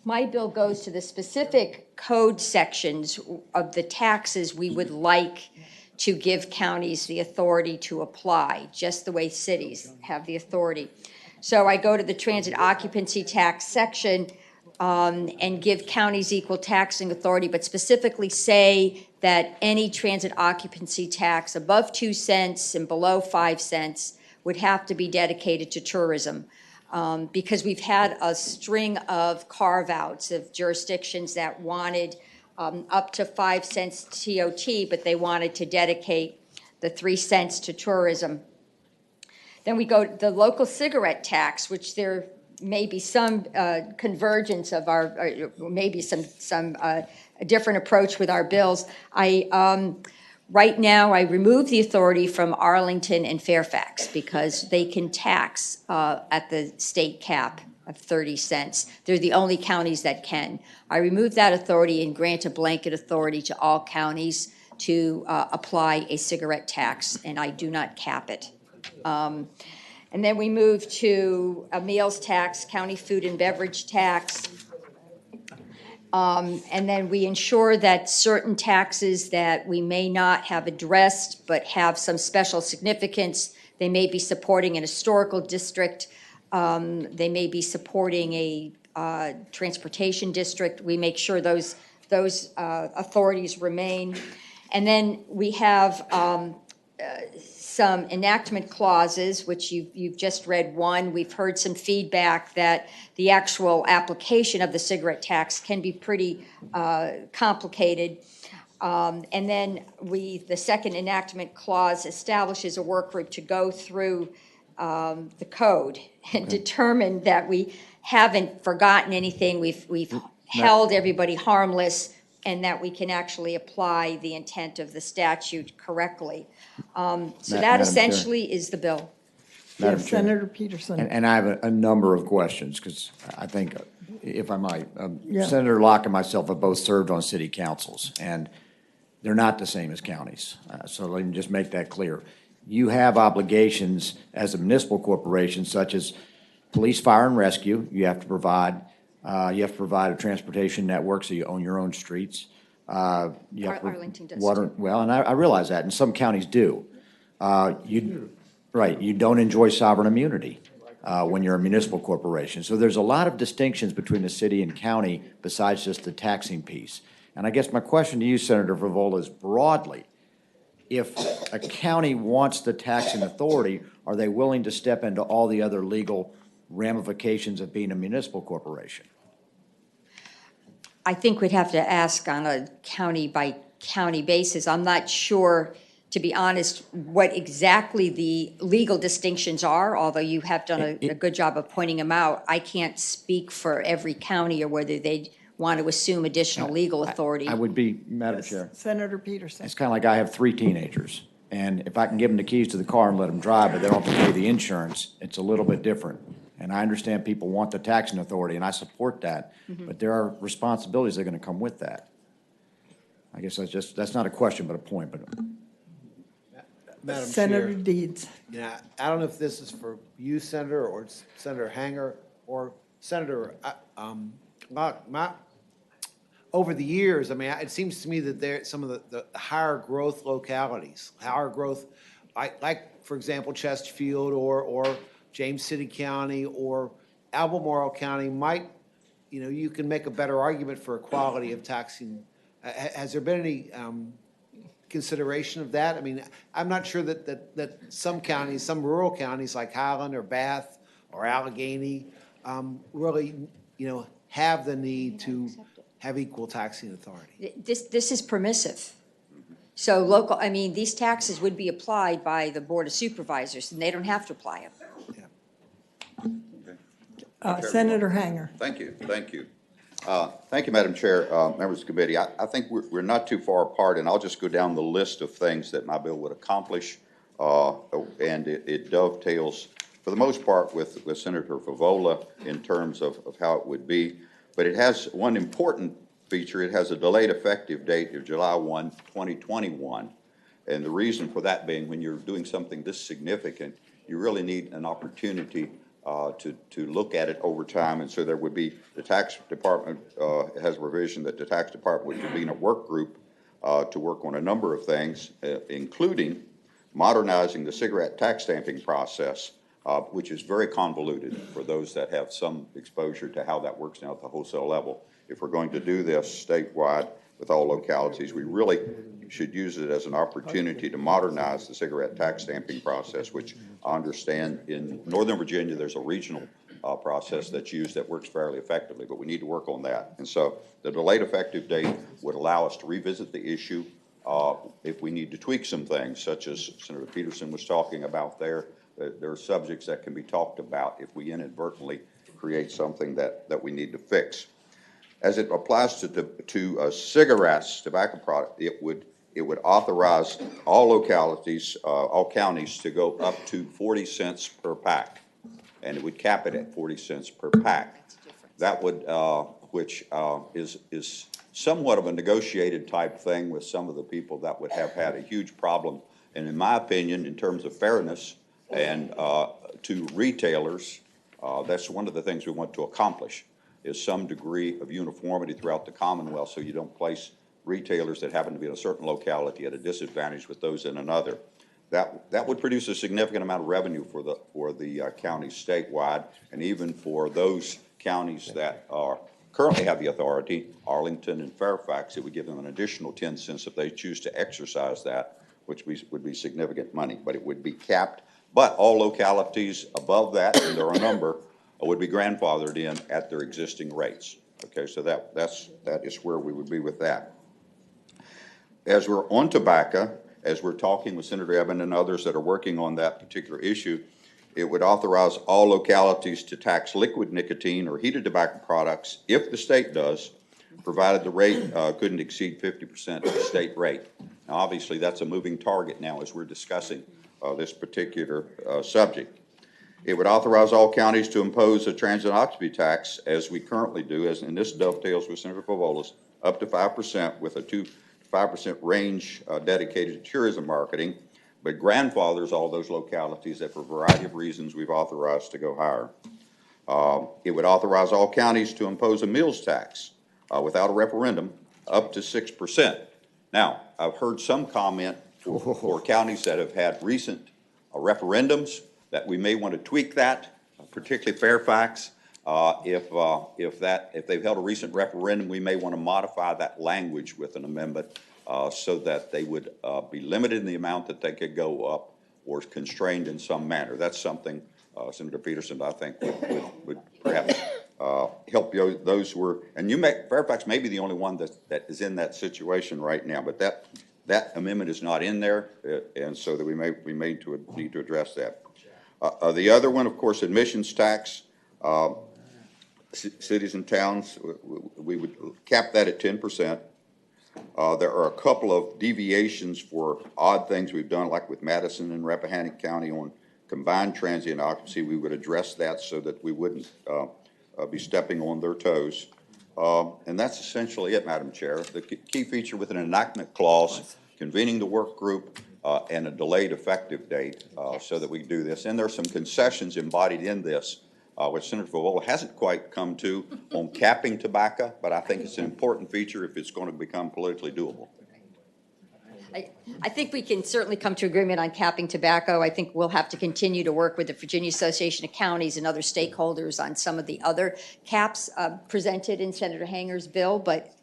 my bill goes to the specific code sections of the taxes we would like to give counties the authority to apply, just the way cities have the authority. So I go to the transit occupancy tax section and give counties equal taxing authority, but specifically say that any transit occupancy tax above 2 cents and below 5 cents would have to be dedicated to tourism. Because we've had a string of carve-outs of jurisdictions that wanted up to 5 cents TOT, but they wanted to dedicate the 3 cents to tourism. Then we go to the local cigarette tax, which there may be some convergence of our, maybe some different approach with our bills. Right now, I remove the authority from Arlington and Fairfax because they can tax at the state cap of 30 cents. They're the only counties that can. I remove that authority and grant a blanket authority to all counties to apply a cigarette tax, and I do not cap it. And then we move to a meals tax, county food and beverage tax. And then we ensure that certain taxes that we may not have addressed but have some special significance, they may be supporting an historical district, they may be supporting a transportation district. We make sure those those authorities remain. And then we have some enactment clauses, which you've just read one. We've heard some feedback that the actual application of the cigarette tax can be pretty complicated. And then the second enactment clause establishes a work group to go through the code and determine that we haven't forgotten anything. We've held everybody harmless, and that we can actually apply the intent of the statute correctly. So that Madam essentially is the bill. Madam Yes, Chair. Senator Peterson. And I have a number of questions, because I think, if I might, Yeah. Senator Locke and myself have both served on city councils, and they're not the same as counties. So let me just make that clear. You have obligations as a municipal corporation, such as police, fire, and rescue. You have to provide a transportation network, so you own your own streets. You have to- Arlington does water, too. well, and I realize that, and some counties do. Right, you don't enjoy sovereign immunity when you're a municipal corporation. So there's a lot of distinctions between the city and county besides just the taxing piece. And I guess my question to you, Senator Favola, is broadly, if a county wants the taxing authority, are they willing to step into all the other legal ramifications of being a municipal corporation? I think we'd have to ask on a county-by-county basis. I'm not sure, to be honest, what exactly the legal distinctions are, although you have done a good job of pointing them out. I can't speak for every county or whether they want to assume additional legal authority. I would be, Madam Chair. Senator Peterson. It's kind of like I have 3 teenagers, and if I can give them the keys to the car and let them drive, but they don't have to pay the insurance, it's a little bit different. And I understand people want the taxing authority, and I support that, but there are responsibilities that are going to come with that. I guess that's not a question, but a point, but. Madam Senator Chair. Deeds. Yeah, I don't know if this is for you, Senator, or Senator Hanger, or Senator, over the years, I mean, it seems to me that some of the higher growth localities, like, for example, Chesterfield or James City County or Albemarle County might, you can make a better argument for equality of taxing. Has there been any consideration of that? I mean, I'm not sure that some counties, some rural counties like Highland or Bath or Allegheny, really, have the need to have equal taxing authority. This is permissive. So these taxes would be applied by the Board of Supervisors, and they don't have to apply them. Senator Hanger. Thank you. Thank you, Madam Chair, members of the committee. I think we're not too far apart, and I'll just go down the list of things that my bill would accomplish, and it dovetails, for the most part, with Senator Favola in terms of how it would be. But it has one important feature. It has a delayed effective date of July 1, 2021. And the reason for that being, when you're doing something this significant, you really need an opportunity to look at it over time. And so there would be, the tax department has a provision that the tax department would convene a work group to work on a number of things, including modernizing the cigarette tax stamping process, which is very convoluted for those that have some exposure to how that works now at the wholesale level. If we're going to do this statewide with all localities, we really should use it as an opportunity to modernize the cigarette tax stamping process, which I understand in Northern Virginia there's a regional process that's used that works fairly effectively, but we need to work on that. And so the delayed effective date would allow us to revisit the issue if we need to tweak some things, such as Senator Peterson was talking about there. There are subjects that can be talked about if we inadvertently create something that we need to fix. As it applies to cigarettes, tobacco product, it would authorize all localities, all counties to go up to 40 cents per pack, and it would cap it at 40 cents per pack. That would, which is somewhat of a negotiated type thing with some of the people that would have had a huge problem. And in my opinion, in terms of fairness and to retailers, that's one of the things we want to accomplish, is some degree of uniformity throughout the Commonwealth, so you don't place retailers that happen to be in a certain locality at a disadvantage with those in another. That would produce a significant amount of revenue for the counties statewide, and even for those counties that are currently have the authority, Arlington and Fairfax, it would give them an additional 10 cents if they choose to exercise that, which would be significant money, but it would be capped. But all localities above that, and there are a number, would be grandfathered in at their existing rates. Okay, so that is where we would be with that. As we're on tobacco, as we're talking with Senator Evan and others that are working on that particular issue, it would authorize all localities to tax liquid nicotine or heated tobacco products if the state does, provided the rate couldn't exceed 50% of the state rate. Now, obviously, that's a moving target now as we're discussing this particular subject. It would authorize all counties to impose a transit occupancy tax, as we currently do, and this dovetails with Senator Favola's, up to 5% with a 2 to 5% range dedicated to tourism marketing, but grandfathers all those localities that for a variety of reasons we've authorized to go higher. It would authorize all counties to impose a meals tax without a referendum up to 6%. Now, I've heard some comment for counties that have had recent referendums that we may want to tweak that, particularly Fairfax. If they've held a recent referendum, we may want to modify that language with an amendment so that they would be limited in the amount that they could go up or constrained in some manner. That's something Senator Peterson, I think, would perhaps help those who are, and Fairfax may be the only one that is in that situation right now, but that amendment is not in there, and so that we may need to address that. The other one, of course, admissions tax. Cities and towns, we would cap that at 10%. There are a couple of deviations for odd things we've done, like with Madison and Rappahannock County on combined transient occupancy. We would address that so that we wouldn't be stepping on their toes. And that's essentially it, Madam Chair. The key feature with an enactment clause, convening the work group, and a delayed effective date so that we do this. And there are some concessions embodied in this, which Senator Favola hasn't quite come to on capping tobacco, but I think it's an important feature if it's going to become politically doable. I think we can certainly come to agreement on capping tobacco. I think we'll have to continue to work with the Virginia Association of Counties and other stakeholders on some of the other caps presented in Senator Hanger's bill, but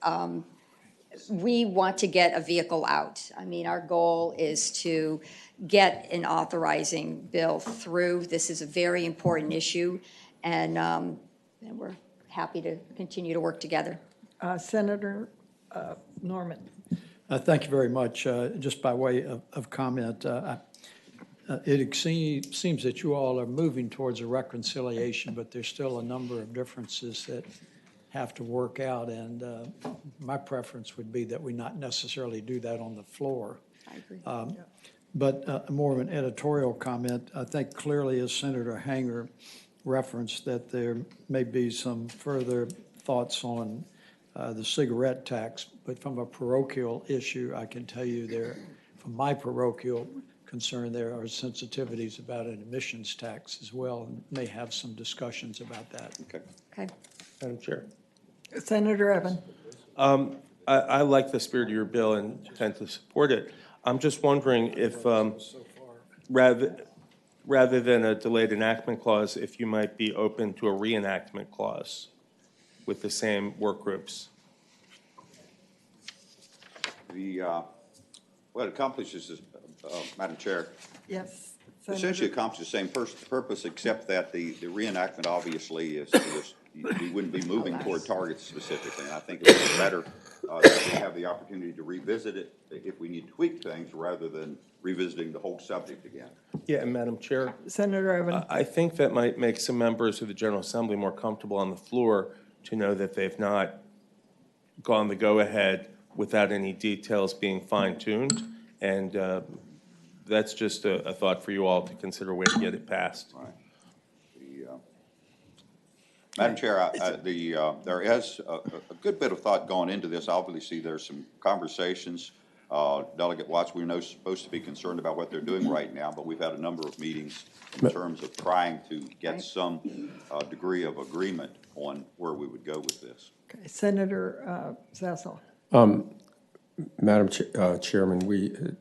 we want to get a vehicle out. I mean, our goal is to get an authorizing bill through. This is a very important issue, and we're happy to continue to work together. Senator Norman. Thank you very much. Just by way of comment, it seems that you all are moving towards a reconciliation, but there's still a number of differences that have to work out, and my preference would be that we not necessarily do that on the floor. I agree. But more of an editorial comment. I think clearly, as Senator Hanger referenced, that there may be some further thoughts on the cigarette tax, but from a parochial issue, I can tell you from my parochial concern, there are sensitivities about an emissions tax as well, and may have some discussions about that. Okay. Madam Chair. Senator Evan. I like the spirit of your bill and tend to support it. I'm just wondering if, rather than a delayed enactment clause, if you might be open to a reenactment clause with the same work groups. What it accomplishes, Madam Chair, Yes. essentially accomplishes the same purpose, except that the reenactment obviously is we wouldn't be moving toward targets specifically. And I think it would be better that we have the opportunity to revisit it if we need to tweak things rather than revisiting the whole subject again. Yeah, and Madam Chair. Senator Evan. I think that might make some members of the General Assembly more comfortable on the floor to know that they've not gone the go-ahead without any details being fine-tuned. And that's just a thought for you all to consider a way to get it passed. Right. Madam Chair, there is a good bit of thought going into this. Obviously, there's some conversations. Delegate Watts, we're supposed to be concerned about what they're doing right now, but we've had a number of meetings in terms of trying to get some degree of agreement on where we would go with this. Okay. Senator Zazzle. Madam Chairman,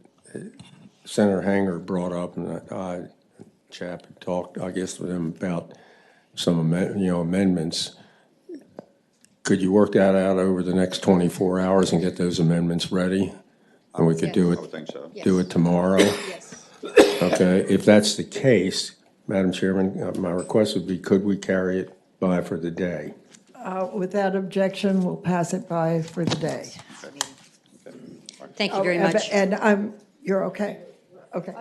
Senator Hanger brought up, and Chap had talked, I guess, with him about some amendments. Could you work that out over the next 24 hours and get those amendments ready? And we could do I would think so. do it tomorrow? Yes. Okay, if that's the case, Madam Chairman, my request would be, could we carry it by for the day? Without objection, we'll pass it by for the day. Thank you very much. And you're okay? Okay.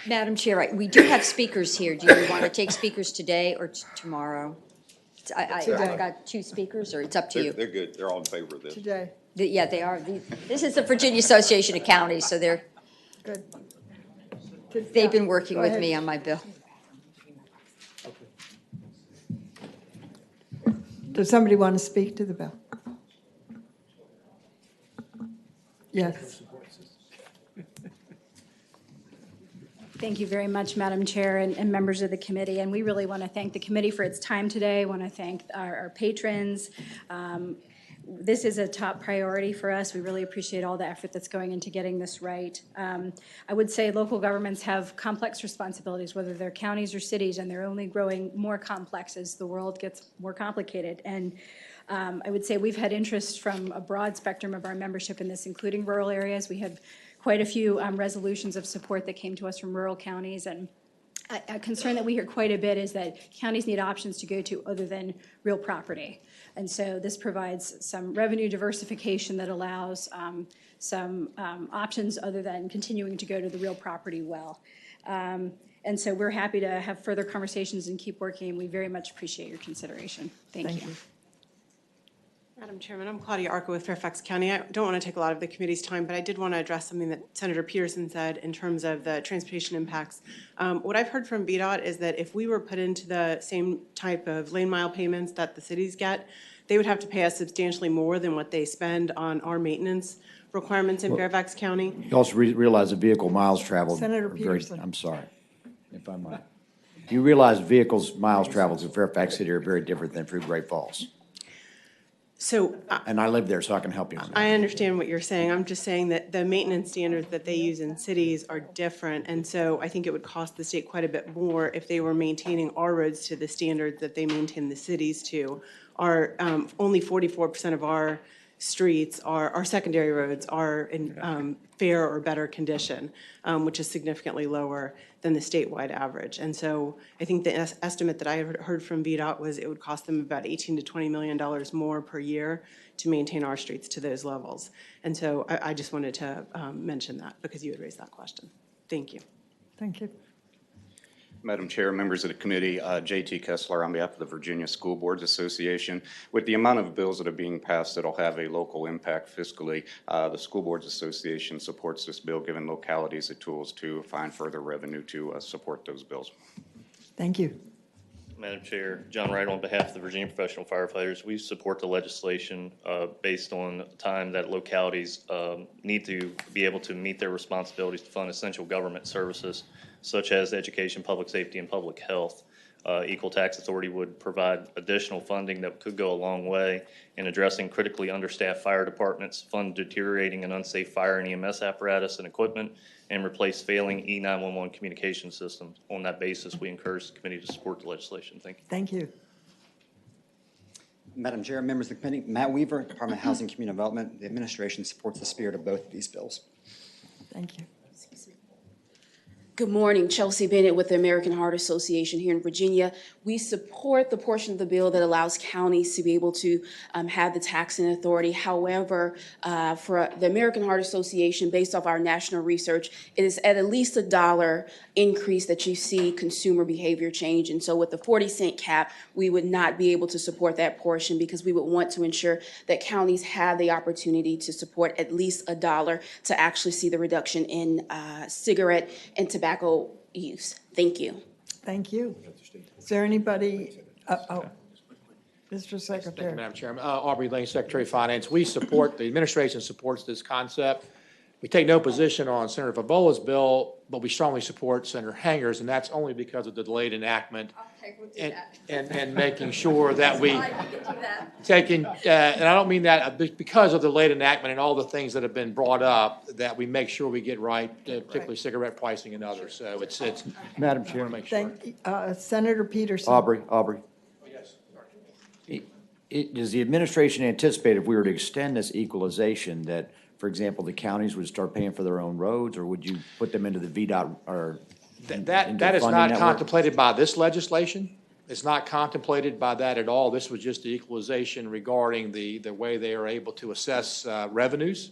Madam Chair, we do have speakers here. Do you want to take speakers today or tomorrow? I've got two speakers, or it's up to you. They're good. They're all in favor of this. Today. Yeah, they are. This is the Virginia Association of Counties, so they're, Good. they've been working with me on my bill. Does somebody want to speak to the bill? Yes. Thank you very much, Madam Chair and members of the committee. And we really want to thank the committee for its time today. I want to thank our patrons. This is a top priority for us. We really appreciate all the effort that's going into getting this right. I would say local governments have complex responsibilities, whether they're counties or cities, and they're only growing more complex as the world gets more complicated. And I would say we've had interest from a broad spectrum of our membership in this, including rural areas. We have quite a few resolutions of support that came to us from rural counties. And a concern that we hear quite a bit is that counties need options to go to other than real property. And so this provides some revenue diversification that allows some options other than continuing to go to the real property well. And so we're happy to have further conversations and keep working. We very much appreciate your consideration. Thank you. Madam Chairman, I'm Claudia Arco with Fairfax County. I don't want to take a lot of the committee's time, but I did want to address something that Senator Peterson said in terms of the transportation impacts. What I've heard from VDOT is that if we were put into the same type of lane mile payments that the cities get, they would have to pay us substantially more than what they spend on our maintenance requirements in Fairfax County. You also realize the vehicle miles traveled. Senator are very- Peterson. I'm sorry, if I might. You realize vehicles miles traveled in Fairfax City are very different than through Great Falls. So And I live there, so I can help you on that. I understand what you're saying. I'm just saying that the maintenance standards that they use in cities are different. And so I think it would cost the state quite a bit more if they were maintaining our roads to the standards that they maintain the cities to. Only 44% of our streets, our secondary roads are in fair or better condition, which is significantly lower than the statewide average. And so I think the estimate that I heard from VDOT was it would cost them about $18 to $20 million more per year to maintain our streets to those levels. And so I just wanted to mention that because you had raised that question. Thank you. Thank you. Madam Chair, members of the committee, J.T. Kessler on behalf of the Virginia School Boards Association. With the amount of bills that are being passed that'll have a local impact fiscally, the School Boards Association supports this bill, giving localities the tools to find further revenue to support those bills. Thank you. Madam Chair, John Wright on behalf of the Virginia Professional Firefighters. We support the legislation based on the time that localities need to be able to meet their responsibilities to fund essential government services such as education, public safety, and public health. Equal Tax Authority would provide additional funding that could go a long way in addressing critically understaffed fire departments, fund deteriorating and unsafe fire and EMS apparatus and equipment, and replace failing E911 communication systems. On that basis, we encourage the committee to support the legislation. Thank you. Thank you. Madam Chair, members of the committee, Matt Weaver, Department of Housing and Community Development. The administration supports the spirit of both of these bills. Thank you. Good morning, Chelsea Bennett with the American Heart Association here in Virginia. We support the portion of the bill that allows counties to be able to have the taxing authority. However, for the American Heart Association, based off our national research, it is at least $1 increase that you see consumer behavior change. And so with the 40-cent cap, we would not be able to support that portion because we would want to ensure that counties have the opportunity to support at least $1 to actually see the reduction in cigarette and tobacco use. Thank you. Thank you. Is there anybody? Mr. Secretary. Thank you, Madam Chairman. Aubrey Lane, Secretary of Finance. We support, the administration supports this concept. We take no position on Senator Fabola's bill, but we strongly support Senator Hanger's, and that's only because of the delayed enactment and making sure that we taking, and I don't mean that because of the late enactment and all the things that have been brought up, that we make sure we get right, particularly cigarette pricing and others. So it's Madam Chair. Senator Peterson. Aubrey. does the administration anticipate if we were to extend this equalization that, for example, the counties would start paying for their own roads, or would you put them into the VDOT or? That into is funding not network? contemplated by this legislation. It's not contemplated by that at all. This was just the equalization regarding the way they are able to assess revenues.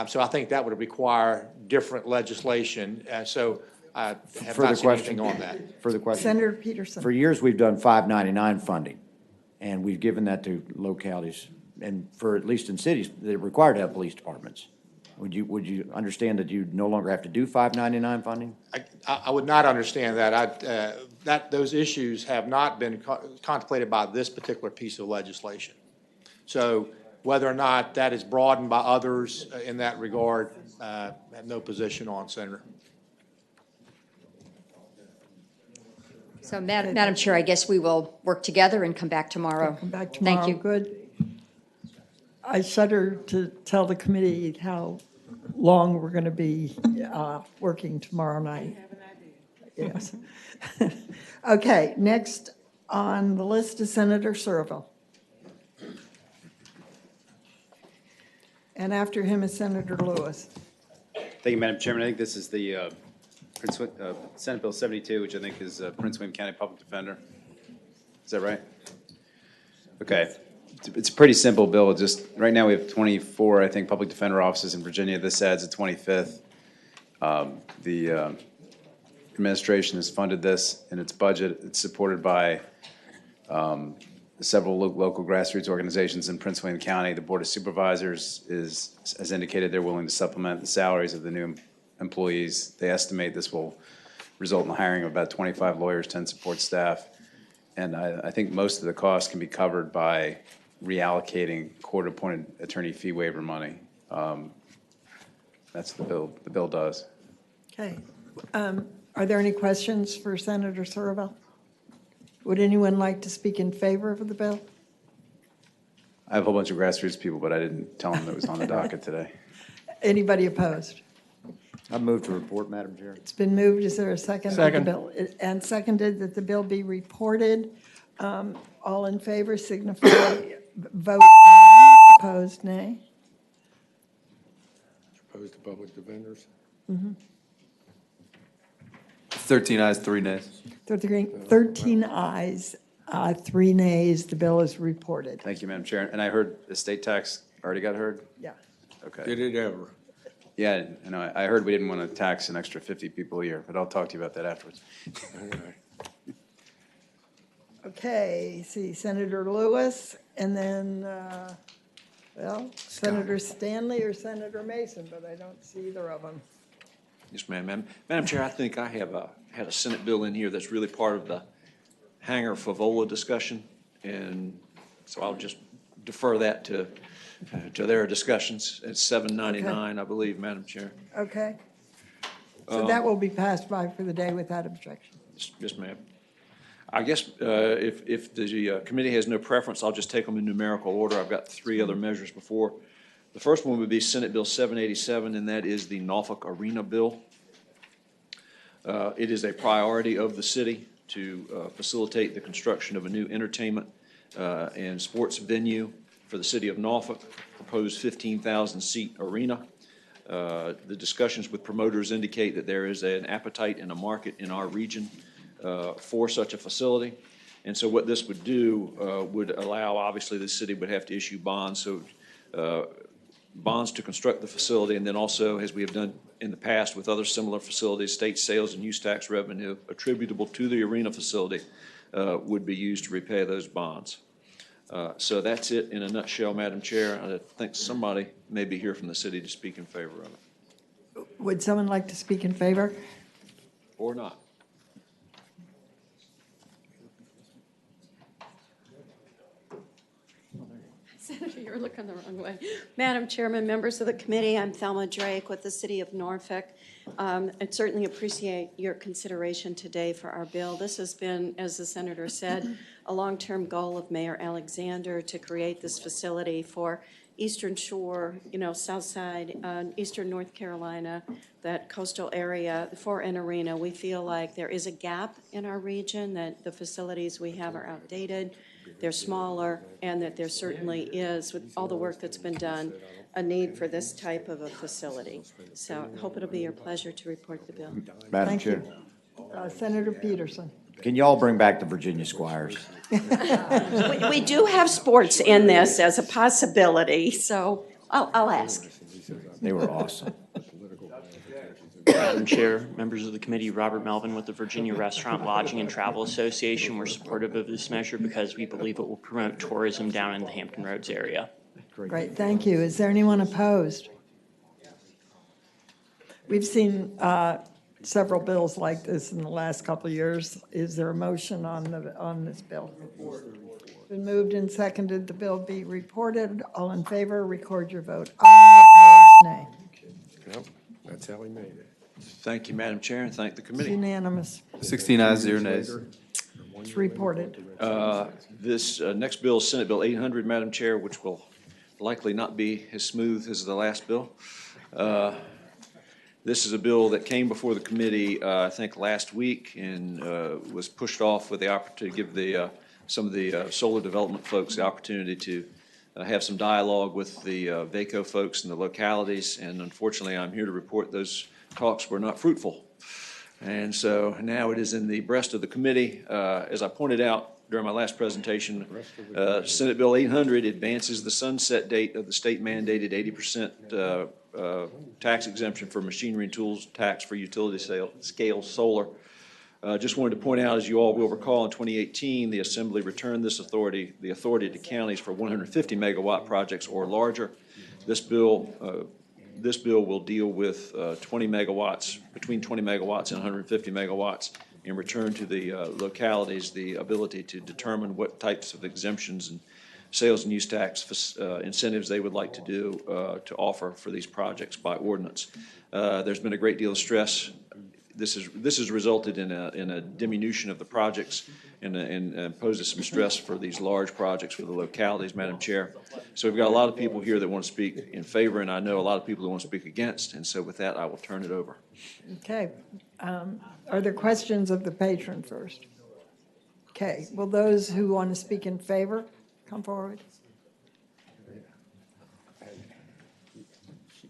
So I think that would require different legislation. So I have Further not seen anything question? on that. Further question? Senator Peterson. For years, we've done 599 funding, and we've given that to localities, and for, at least in cities, they're required to have police departments. Would you understand that you no longer have to do 599 funding? I would not understand that. Those issues have not been contemplated by this particular piece of legislation. So whether or not that is broadened by others in that regard, I have no position on, Senator. So, Madam Chair, I guess we will work together and come back tomorrow. Come back tomorrow. Thank you. Good. I shudder to tell the committee how long we're going to be working tomorrow night. Yes. Okay, next on the list is Senator Surville. And after him is Senator Lewis. Thank you, Madam Chairman. I think this is the Senate Bill 72, which I think is Prince William County Public Defender. Is that right? Okay. It's a pretty simple bill. Just right now we have 24, I think, public defender offices in Virginia. This adds a 25th. The administration has funded this in its budget. It's supported by several local grassroots organizations in Prince William County. The Board of Supervisors has indicated they're willing to supplement the salaries of the new employees. They estimate this will result in the hiring of about 25 lawyers, 10 support staff. And I think most of the costs can be covered by reallocating court-appointed attorney fee waiver money. That's the bill does. Okay. Are there any questions for Senator Surville? Would anyone like to speak in favor of the bill? I have a whole bunch of grassroots people, but I didn't tell them that it was on the docket today. Anybody opposed? I move to report, Madam Chair. It's been moved. Is there a second? Second. To the bill? And seconded that the bill be reported. All in favor signify vote aye. Opposed, nay. Opposed to public defenders? 13 ayes, 3 nays. 13 ayes, 3 nays. The bill is reported. Thank you, Madam Chair. And I heard estate tax already got heard? Yeah. Okay. Did it ever? Yeah, and I heard we didn't want to tax an extra 50 people a year, but I'll talk to you about that afterwards. Okay, see, Senator Lewis, and then, Senator Stanley or Senator Mason, but I don't see either of them. Yes, ma'am. Madam Chair, I think I have had a Senate bill in here that's really part of the Hanger Favola discussion, and so I'll just defer that to their discussions. It's 799, I believe, Madam Chair. Okay. So that will be passed by for the day without objection. Yes, ma'am. I guess if the committee has no preference, I'll just take them in numerical order. I've got 3 other measures before. The first one would be Senate Bill 787, and that is the Norfolk Arena Bill. It is a priority of the city to facilitate the construction of a new entertainment and sports venue for the city of Norfolk, proposed 15,000-seat arena. The discussions with promoters indicate that there is an appetite and a market in our region for such a facility. And so what this would do would allow, obviously, the city would have to issue bonds, so bonds to construct the facility, and then also, as we have done in the past with other similar facilities, state sales and use tax revenue attributable to the arena facility would be used to repay those bonds. So that's it in a nutshell, Madam Chair. I think somebody may be here from the city to speak in favor of it. Would someone like to speak in favor? Or not. Senator, you're looking the wrong way. Madam Chairman, members of the committee, I'm Thelma Drake with the City of Norfolk. I'd certainly appreciate your consideration today for our bill. This has been, as the Senator said, a long-term goal of Mayor Alexander to create this facility for Eastern Shore, South Side, Eastern North Carolina, that coastal area for an arena. We feel like there is a gap in our region, that the facilities we have are outdated. they're smaller, and that there certainly is, with all the work that's been done, a need for this type of a facility. So I hope it'll be your pleasure to report the bill. Madam Thank Chair, you. Senator Peterson. can y'all bring back the Virginia Squires? We do have sports in this as a possibility, so I'll ask. They were awesome. Madam Chair, members of the committee, Robert Melvin with the Virginia Restaurant, Lodging, and Travel Association. We're supportive of this measure because we believe it will promote tourism down in the Hampton Roads area. Great, thank you. Is there anyone opposed? We've seen several bills like this in the last couple of years. Is there a motion on this bill? Been moved and seconded, the bill be reported. All in favor, record your vote. Aye, opposed, nay. Yep, that's how we made it. Thank you, Madam Chair, and thank the It's committee. unanimous. 16 ayes, 0 nays. It's reported. This next bill is Senate Bill 800, Madam Chair, which will likely not be as smooth as the last bill. This is a bill that came before the committee, I think, last week and was pushed off with the opportunity to give some of the solar development folks the opportunity to have some dialogue with the VACO folks and the localities. And unfortunately, I'm here to report those talks were not fruitful. And so now it is in the breast of the committee. As I pointed out during my last presentation, Senate Bill 800 advances the sunset date of the state-mandated 80% tax exemption for machinery and tools tax for utility scale solar. Just wanted to point out, as you all will recall, in 2018, the Assembly returned the authority to counties for 150 megawatt projects or larger. This bill will deal with 20 megawatts, between 20 megawatts and 150 megawatts, and return to the localities the ability to determine what types of exemptions and sales and use tax incentives they would like to do to offer for these projects by ordinance. There's been a great deal of stress. This has resulted in a diminution of the projects and poses some stress for these large projects for the localities, Madam Chair. So we've got a lot of people here that want to speak in favor, and I know a lot of people that want to speak against. And so with that, I will turn it over. Okay. Are there questions of the patron first? Okay. Will those who want to speak in favor come forward?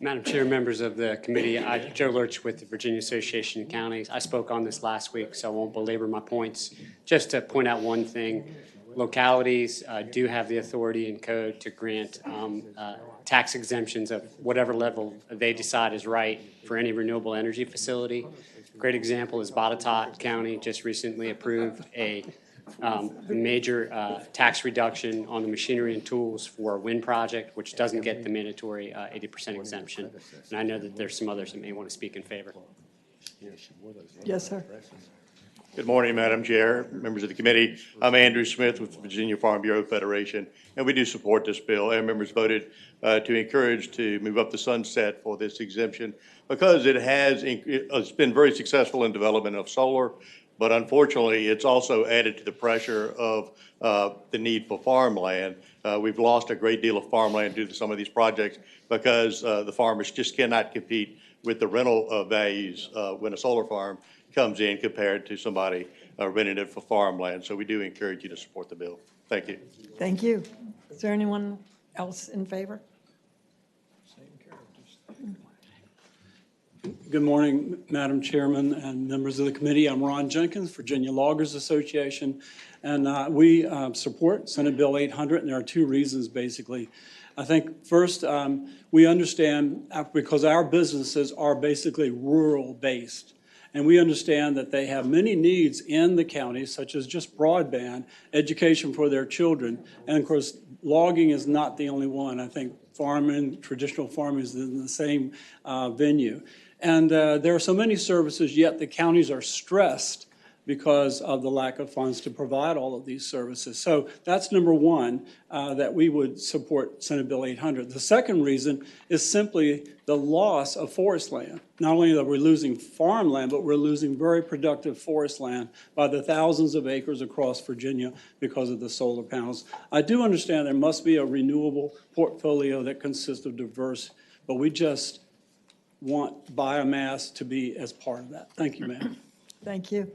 Madam Chair, members of the committee, I'm Joe Lurch with the Virginia Association of Counties. I spoke on this last week, so I won't belabor my points. Just to point out one thing, localities do have the authority in code to grant tax exemptions of whatever level they decide is right for any renewable energy facility. A great example is Botetourt County just recently approved a major tax reduction on the machinery and tools for a wind project, which doesn't get the mandatory 80% exemption. And I know that there's some others that may want to speak in favor. Yes, sir. Good morning, Madam Chair, members of the committee. I'm Andrew Smith with the Virginia Farm Bureau Federation, and we do support this bill. Our members voted to encourage to move up the sunset for this exemption because it's been very successful in development of solar. But unfortunately, it's also added to the pressure of the need for farmland. We've lost a great deal of farmland due to some of these projects because the farmers just cannot compete with the rental values when a solar farm comes in compared to somebody renting it for farmland. So we do encourage you to support the bill. Thank you. Thank you. Is there anyone else in favor? Good morning, Madam Chairman and members of the committee. I'm Ron Jenkins, Virginia Loggers Association, and we support Senate Bill 800, and there are two reasons, basically. I think, first, we understand, because our businesses are basically rural-based, and we understand that they have many needs in the county, such as just broadband, education for their children, and of course, logging is not the only one. I think farming, traditional farming is in the same venue. And there are so many services, yet the counties are stressed because of the lack of funds to provide all of these services. So that's number one, that we would support Senate Bill 800. The second reason is simply the loss of forest land. Not only are we losing farmland, but we're losing very productive forest land by the thousands of acres across Virginia because of the solar panels. I do understand there must be a renewable portfolio that consists of diverse, but we just want biomass to be as part of that. Thank you, ma'am. Thank you.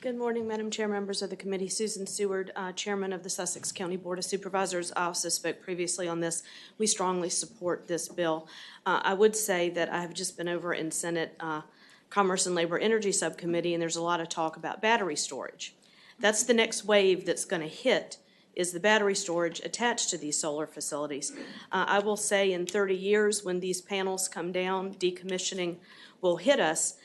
Good morning, Madam Chair, members of the committee. Susan Seward, Chairman of the Sussex County Board of Supervisors. I also spoke previously on this. We strongly support this bill. I would say that I have just been over in Senate Commerce and Labor Energy Subcommittee, and there's a lot of talk about battery storage. That's the next wave that's going to hit, is the battery storage attached to these solar facilities. I will say in 30 years, when these panels come down, decommissioning will hit us.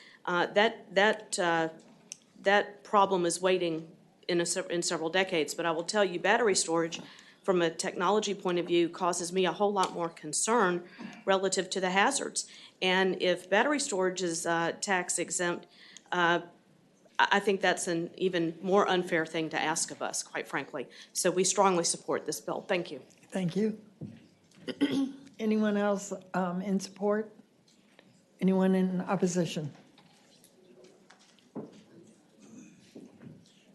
That problem is waiting in several decades. But I will tell you, battery storage, from a technology point of view, causes me a whole lot more concern relative to the hazards. And if battery storage is tax exempt, I think that's an even more unfair thing to ask of us, quite frankly. So we strongly support this bill. Thank you. Thank you. Anyone else in support? Anyone in opposition?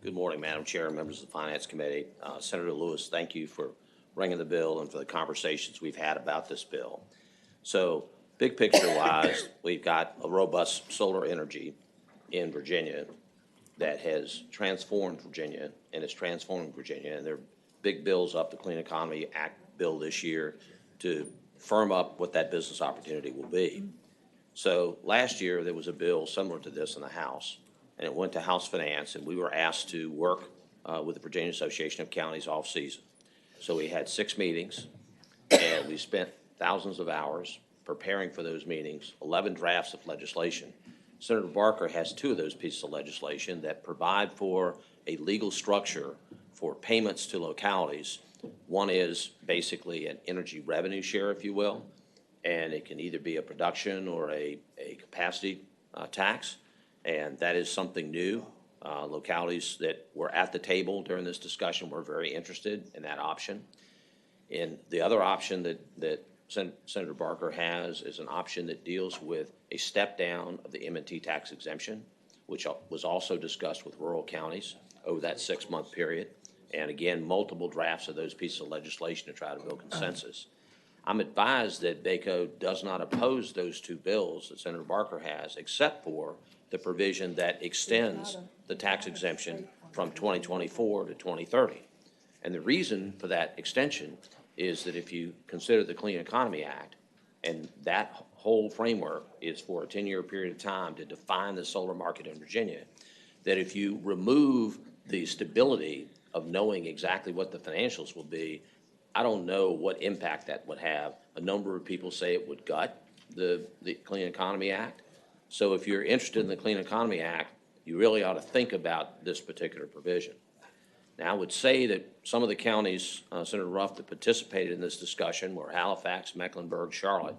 Good morning, Madam Chair and members of the Finance Committee. Senator Lewis, thank you for bringing the bill and for the conversations we've had about this bill. So, big picture-wise, we've got a robust solar energy in Virginia that has transformed Virginia and is transforming Virginia. And there are big bills up, the Clean Economy Act bill this year, to firm up what that business opportunity will be. So last year, there was a bill similar to this in the House, and it went to House Finance, and we were asked to work with the Virginia Association of Counties off-season. So we had 6 meetings, and we spent thousands of hours preparing for those meetings, 11 drafts of legislation. Senator Barker has 2 of those pieces of legislation that provide for a legal structure for payments to localities. One is basically an energy revenue share, if you will, and it can either be a production or a capacity tax. And that is something new. Localities that were at the table during this discussion were very interested in that option. And the other option that Senator Barker has is an option that deals with a step down of the M&T tax exemption, which was also discussed with rural counties over that 6-month period. And again, multiple drafts of those pieces of legislation to try to build consensus. I'm advised that BACO does not oppose those 2 bills that Senator Barker has, except for the provision that extends the tax exemption from 2024 to 2030. And the reason for that extension is that if you consider the Clean Economy Act, and that whole framework is for a 10-year period of time to define the solar market in Virginia, that if you remove the stability of knowing exactly what the financials will be, I don't know what impact that would have. A number of people say it would gut the Clean Economy Act. So if you're interested in the Clean Economy Act, you really ought to think about this particular provision. Now, I would say that some of the counties, Senator Ruff, that participated in this discussion were Halifax, Mecklenburg, Charlotte.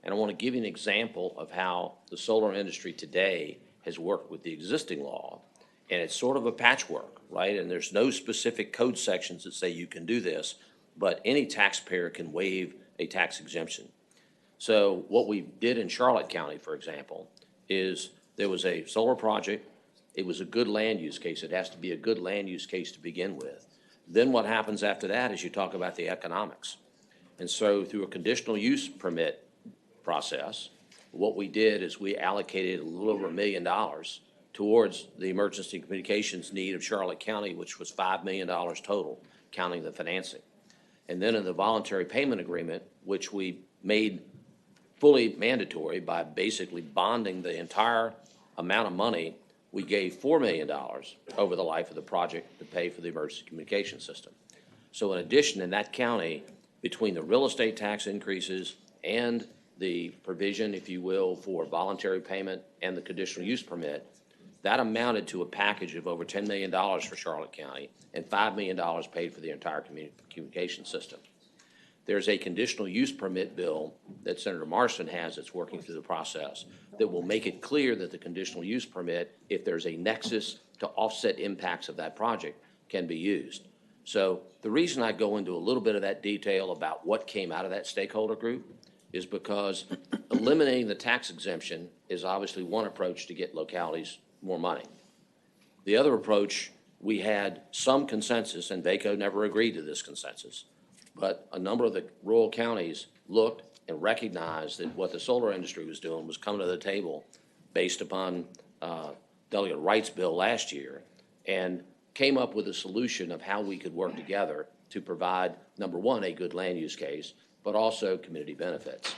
And I want to give you an example of how the solar industry today has worked with the existing law. And it's sort of a patchwork, right? And there's no specific code sections that say you can do this, but any taxpayer can waive a tax exemption. So what we did in Charlotte County, for example, is there was a solar project. It was a good land use case. It has to be a good land use case to begin with. Then what happens after that is you talk about the economics. And so through a conditional use permit process, what we did is we allocated a little over $1 million towards the emergency communications need of Charlotte County, which was $5 million total, counting the financing. And then in the voluntary payment agreement, which we made fully mandatory by basically bonding the entire amount of money, we gave $4 million over the life of the project to pay for the emergency communication system. So in addition, in that county, between the real estate tax increases and the provision, if you will, for voluntary payment and the conditional use permit, that amounted to a package of over $10 million for Charlotte County and $5 million paid for the entire communication system. There's a conditional use permit bill that Senator Marston has that's working through the process that will make it clear that the conditional use permit, if there's a nexus to offset impacts of that project, can be used. So the reason I go into a little bit of that detail about what came out of that stakeholder group is because eliminating the tax exemption is obviously one approach to get localities more money. The other approach, we had some consensus, and VACO never agreed to this consensus, but a number of the rural counties looked and recognized that what the solar industry was doing was coming to the table based upon Delegate Wright's bill last year and came up with a solution of how we could work together to provide, number one, a good land use case, but also community benefits.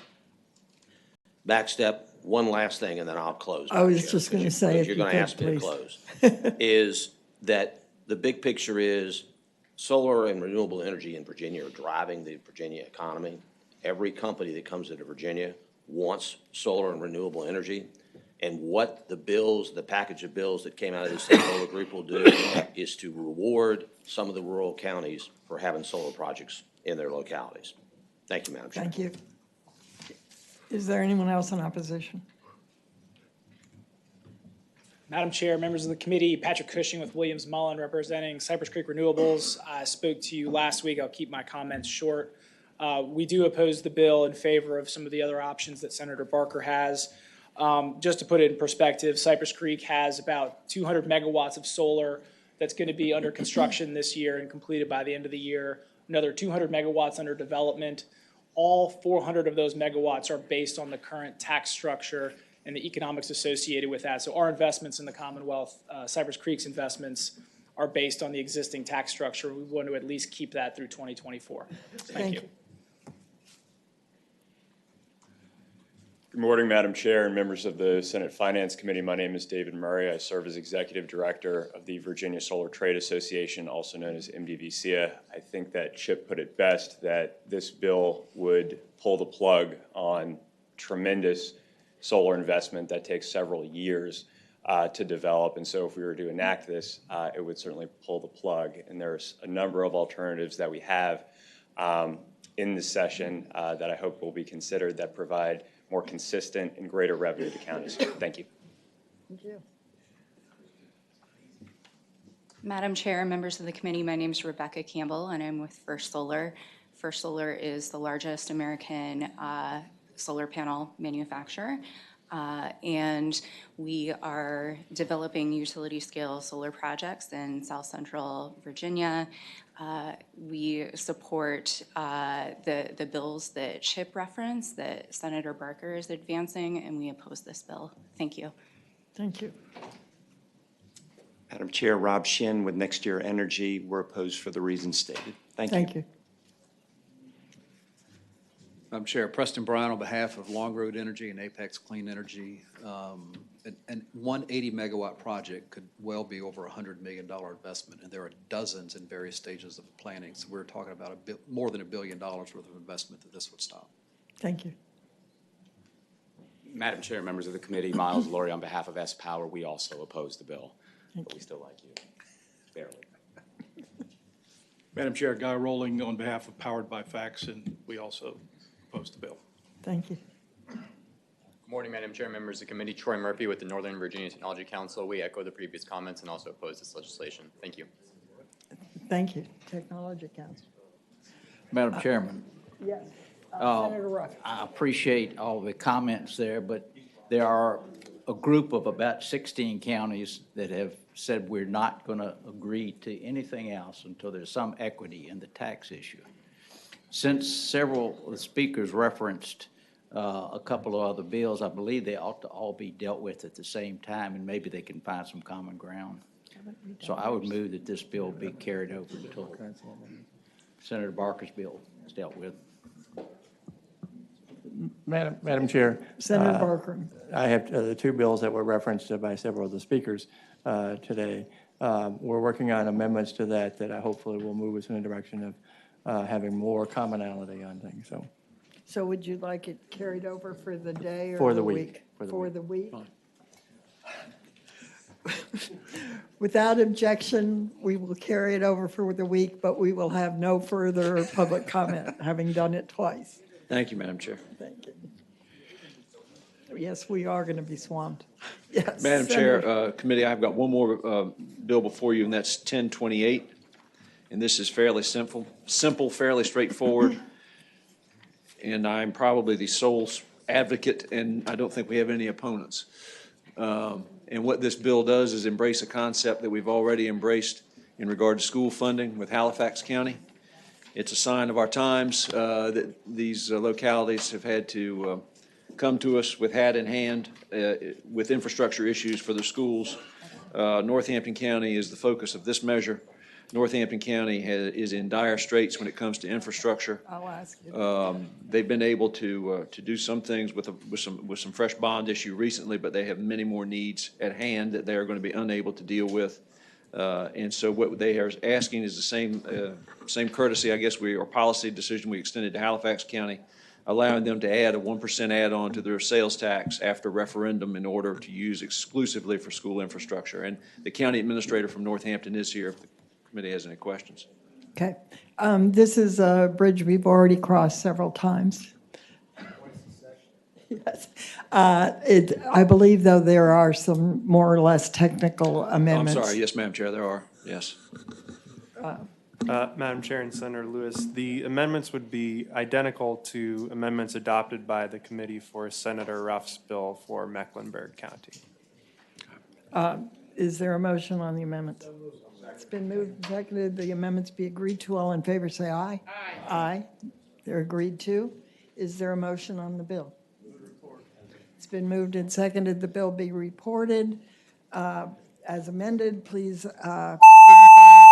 Backstep, one last thing, and then I'll close. I was just going to say, if you're you going to could, ask me to please. close, is that the big picture is solar and renewable energy in Virginia are driving the Virginia economy. Every company that comes into Virginia wants solar and renewable energy. And what the bills, the package of bills that came out of this solar group will do is to reward some of the rural counties for having solar projects in their localities. Thank you, Madam Chair. Thank you. Is there anyone else in opposition? Madam Chair, members of the committee, Patrick Cushing with Williams Mullen representing Cypress Creek Renewables. I spoke to you last week. I'll keep my comments short. We do oppose the bill in favor of some of the other options that Senator Barker has. Just to put it in perspective, Cypress Creek has about 200 megawatts of solar that's going to be under construction this year and completed by the end of the year. Another 200 megawatts under development. All 400 of those megawatts are based on the current tax structure and the economics associated with that. So our investments in the Commonwealth, Cypress Creek's investments, are based on the existing tax structure. We want to at least keep that through 2024. Thank you. Good morning, Madam Chair and members of the Senate Finance Committee. My name is David Murray. I serve as Executive Director of the Virginia Solar Trade Association, also known as MDVCA. I think that Chip put it best, that this bill would pull the plug on tremendous solar investment that takes several years to develop. And so if we were to enact this, it would certainly pull the plug. And there's a number of alternatives that we have in this session that I hope will be considered that provide more consistent and greater revenue to counties. Thank you. Thank you. Madam Chair, members of the committee, my name is Rebecca Campbell, and I'm with First Solar. First Solar is the largest American solar panel manufacturer, and we are developing utility-scale solar projects in South Central Virginia. We support the bills that Chip referenced, that Senator Barker is advancing, and we oppose this bill. Thank you. Thank you. Madam Chair, Rob Shin with Next Year Energy. We're opposed for the reasons stated. Thank you. Thank you. Madam Chair, Preston Bryan on behalf of Long Road Energy and Apex Clean Energy. And one 80-megawatt project could well be over a $100 million investment, and there are dozens in various stages of planning. So we're talking about more than $1 billion worth of investment that this would stop. Thank you. Madam Chair, members of the committee, Miles Laurie on behalf of S Power, we also oppose the bill, but we still like you, barely. Madam Chair, Guy Rowling on behalf of Powered by Facts, and we also oppose the bill. Thank you. Good morning, Madam Chair, members of the committee. Troy Murphy with the Northern Virginia Technology Council. We echo the previous comments and also oppose this legislation. Thank you. Thank you. Technology Council. Madam Chairman. Yes. Senator Ruff. I appreciate all the comments there, but there are a group of about 16 counties that have said we're not going to agree to anything else until there's some equity in the tax issue. Since several of the speakers referenced a couple of other bills, I believe they ought to all be dealt with at the same time, and maybe they can find some common ground. So I would move that this bill be carried over until Senator Barker's bill is dealt with. Madam Chair. Senator Barker. I have the two bills that were referenced by several of the speakers today. We're working on amendments to that I hopefully will move us in a direction of having more commonality on things. So would you like it carried over for the day or For the the week? week. For the week? Without objection, we will carry it over for the week, but we will have no further public comment, having done it twice. Thank you, Madam Chair. Thank you. Yes, we are going to be swamped. Yes. Madam Senator. Chair, committee, I've got one more bill before you, and that's 1028. And this is fairly simple, fairly straightforward. And I'm probably the sole advocate, and I don't think we have any opponents. And what this bill does is embrace a concept that we've already embraced in regard to school funding with Halifax County. It's a sign of our times that these localities have had to come to us with hat in hand with infrastructure issues for their schools. Northampton County is the focus of this measure. Northampton County is in dire straits when it comes to infrastructure. I'll ask you. They've been able to do some things with some fresh bond issue recently, but they have many more needs at hand that they are going to be unable to deal with. And so what they are asking is the same courtesy, I guess, or policy decision we extended to Halifax County, allowing them to add a 1% add-on to their sales tax after referendum in order to use exclusively for school infrastructure. And the county administrator from Northampton is here if the committee has any questions. Okay. This is a bridge we've already crossed several times. Yes. I believe, though, there are some more or less technical amendments. I'm sorry. Yes, Madam Chair, there are. Yes. Madam Chair and Senator Lewis, the amendments would be identical to amendments adopted by the committee for Senator Ruff's bill for Mecklenburg County. Is there a motion on the amendments? It's been moved and seconded. The amendments be agreed to. All in favor, say aye. Aye. Aye. They're agreed to. Is there a motion on the bill? It's been moved and seconded. The bill be reported as amended. Please signify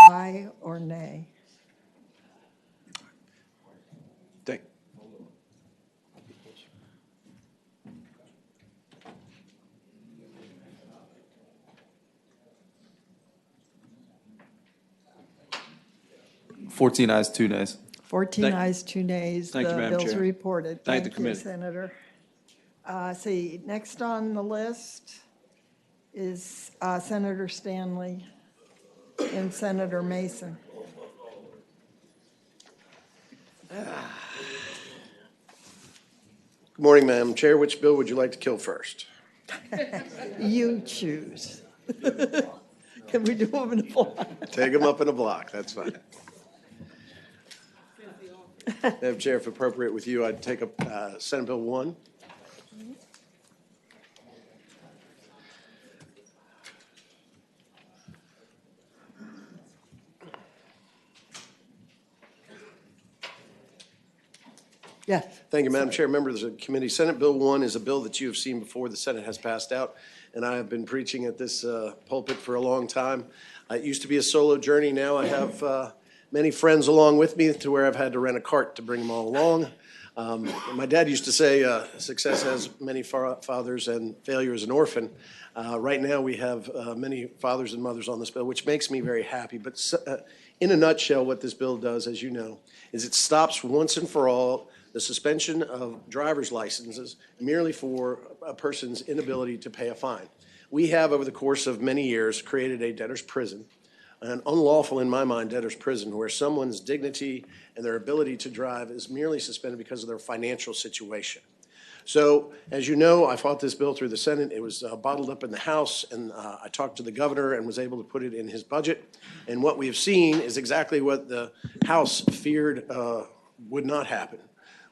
aye or nay. Thank. $14 ayes, 2 nays. 14 ayes, 2 nays. Thank you, Madam The bill's Chair. reported. Thank the you, committee. Senator. See, next on the list is Senator Stanley and Senator Mason. Good morning, Madam Chair. Which bill would you like to kill first? You choose. Can we do them in a block? Take them up in a block, that's fine. Madam Chair, if appropriate with you, I'd take up Senate Bill 1. Yeah. Thank you, Madam Chair. Members of the committee, Senate Bill 1 is a bill that you have seen before. The Senate has passed out, and I have been preaching at this pulpit for a long time. It used to be a solo journey. Now I have many friends along with me to where I've had to rent a cart to bring them all along. My dad used to say, success has many fathers and failure is an orphan. Right now we have many fathers and mothers on this bill, which makes me very happy. But in a nutshell, what this bill does, as you know, is it stops once and for all the suspension of driver's licenses merely for a person's inability to pay a fine. We have, over the course of many years, created a debtor's prison, an unlawful, in my mind, debtor's prison, where someone's dignity and their ability to drive is merely suspended because of their financial situation. So, as you know, I fought this bill through the Senate. It was bottled up in the House, and I talked to the governor and was able to put it in his budget. And what we have seen is exactly what the House feared would not happen,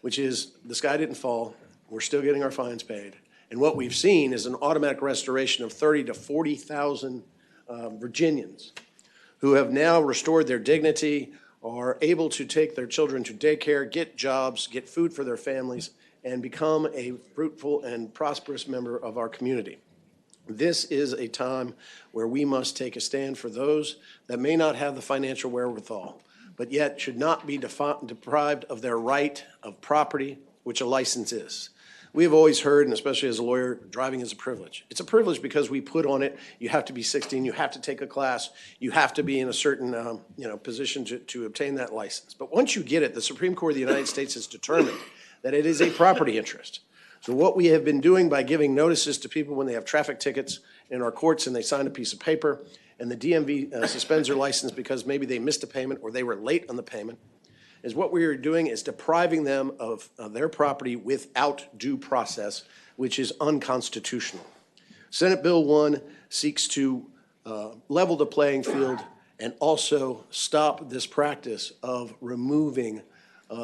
which is the sky didn't fall. We're still getting our fines paid. And what we've seen is an automatic restoration of 30,000 to 40,000 Virginians who have now restored their dignity, are able to take their children to daycare, get jobs, get food for their families, and become a fruitful and prosperous member of our community. This is a time where we must take a stand for those that may not have the financial wherewithal, but yet should not be deprived of their right of property, which a license is. We have always heard, and especially as a lawyer, driving is a privilege. It's a privilege because we put on it, you have to be 16, you have to take a class, you have to be in a certain position to obtain that license. But once you get it, the Supreme Court of the United States has determined that it is a property interest. So what we have been doing by giving notices to people when they have traffic tickets in our courts and they sign a piece of paper, and the DMV suspends their license because maybe they missed a payment or they were late on the payment, is what we are doing is depriving them of their property without due process, which is unconstitutional. Senate Bill 1 seeks to level the playing field and also stop this practice of removing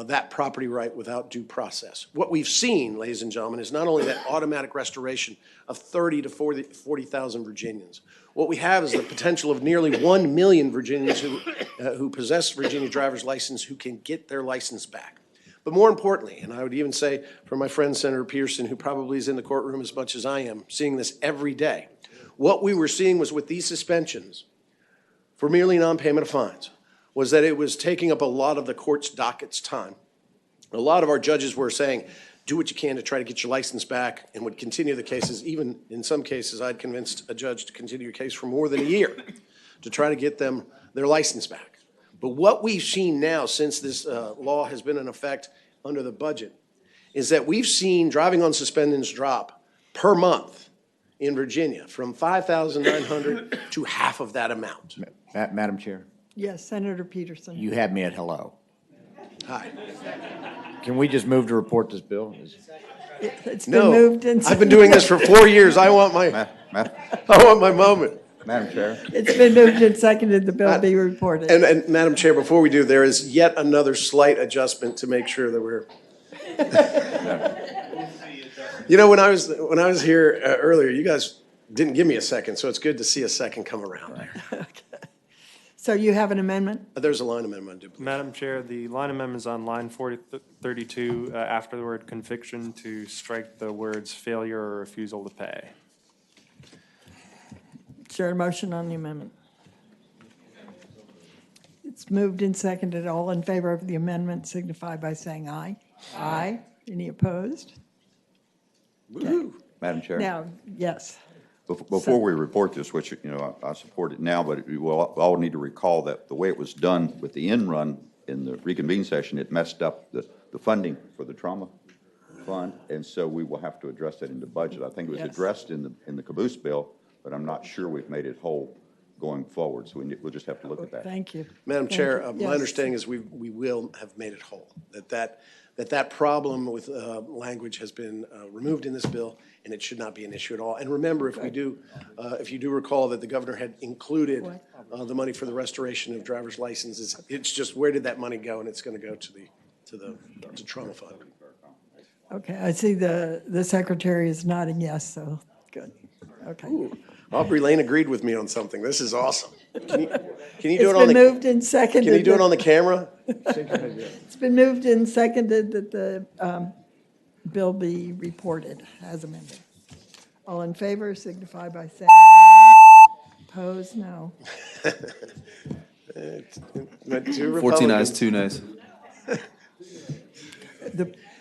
that property right without due process. What we've seen, ladies and gentlemen, is not only that automatic restoration of 30,000 to 40,000 Virginians. What we have is the potential of nearly 1 million Virginians who possess Virginia driver's license who can get their license back. But more importantly, and I would even say for my friend Senator Peterson, who probably is in the courtroom as much as I am, seeing this every day, What we were seeing was with these suspensions for merely non-payment of fines, was that it was taking up a lot of the court's docket's time. A lot of our judges were saying, do what you can to try to get your license back, and would continue the cases. Even in some cases, I'd convinced a judge to continue a case for more than a year to try to get them their license back. But what we've seen now since this law has been in effect under the budget is that we've seen driving on suspendeds drop per month in Virginia from 5,900 to half of that amount. Madam Chair, Yes, Senator Peterson. you had me at hello. Hi. Can we just move to report this bill? It's been No, moved and I've been doing this for 4 years. I want my moment. Madam Chair. It's been moved and seconded, the bill be reported. And Madam Chair, before we do, there is yet another slight adjustment to make sure that we're. You know, when I was here earlier, you guys didn't give me a second, so it's good to see a second come around there. So you have an amendment? There's a line amendment, I do believe. Madam Chair, the line amendment is on line 32, after the word conviction, to strike the words failure or refusal to pay. Is there a motion on the amendment? It's moved and seconded. All in favor of the amendment signify by saying aye. Aye. Any opposed? Woo-hoo. Madam Chair? Now, yes. Before we report this, which, I support it now, but we'll all need to recall that the way it was done with the end run in the reconvene session, it messed up the funding for the trauma fund, and so we will have to address that in the budget. I think it was addressed in the caboose bill, but I'm not sure we've made it whole going forward, so we'll just have to look at that. Thank you. Madam Thank Chair, you. my Yes. understanding is we will have made it whole, that problem with language has been removed in this bill, and it should not be an issue at all. And remember, if you do recall that the governor had included the money for the restoration of driver's licenses, it's just where did that money go? And it's going to go to the trauma fund. Okay, I see the secretary is nodding yes, so good. Okay. Ooh, Aubrey Lane agreed with me on something. This is awesome. Can you do It's it on been the? moved and seconded. Can you do it on the camera? It's been moved and seconded that the bill be reported as amended. All in favor signify by saying aye. Opposed, no. 14 ayes, 2 nays.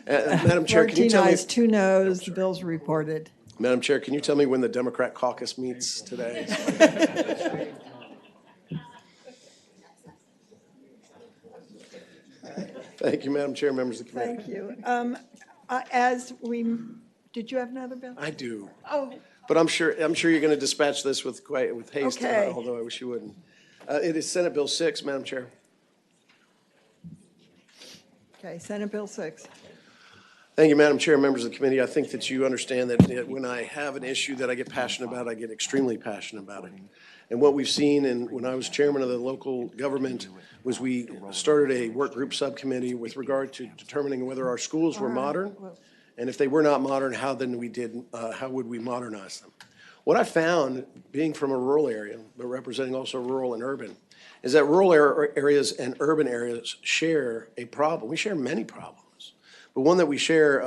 Madam Chair, can you 14 tell me? ayes, 2 noes, the bill's reported. Madam Chair, can you tell me when the Democrat caucus meets today? Thank you, Madam Chair, members of the committee. Thank you. Did you have another bill? I do. Oh, But I'm sure you're going to dispatch this with haste, Okay. although I wish you wouldn't. It is Senate Bill 6, Madam Chair. okay, Senate Bill 6. Thank you, Madam Chair, members of the committee. I think that you understand that when I have an issue that I get passionate about, I get extremely passionate about it. And what we've seen, and when I was chairman of the local government, was we started a work group subcommittee with regard to determining whether our schools were modern, and if they were not modern, how would we modernize them? What I found, being from a rural area, but representing also rural and urban, is that rural areas and urban areas share a problem. We share many problems. But one that we share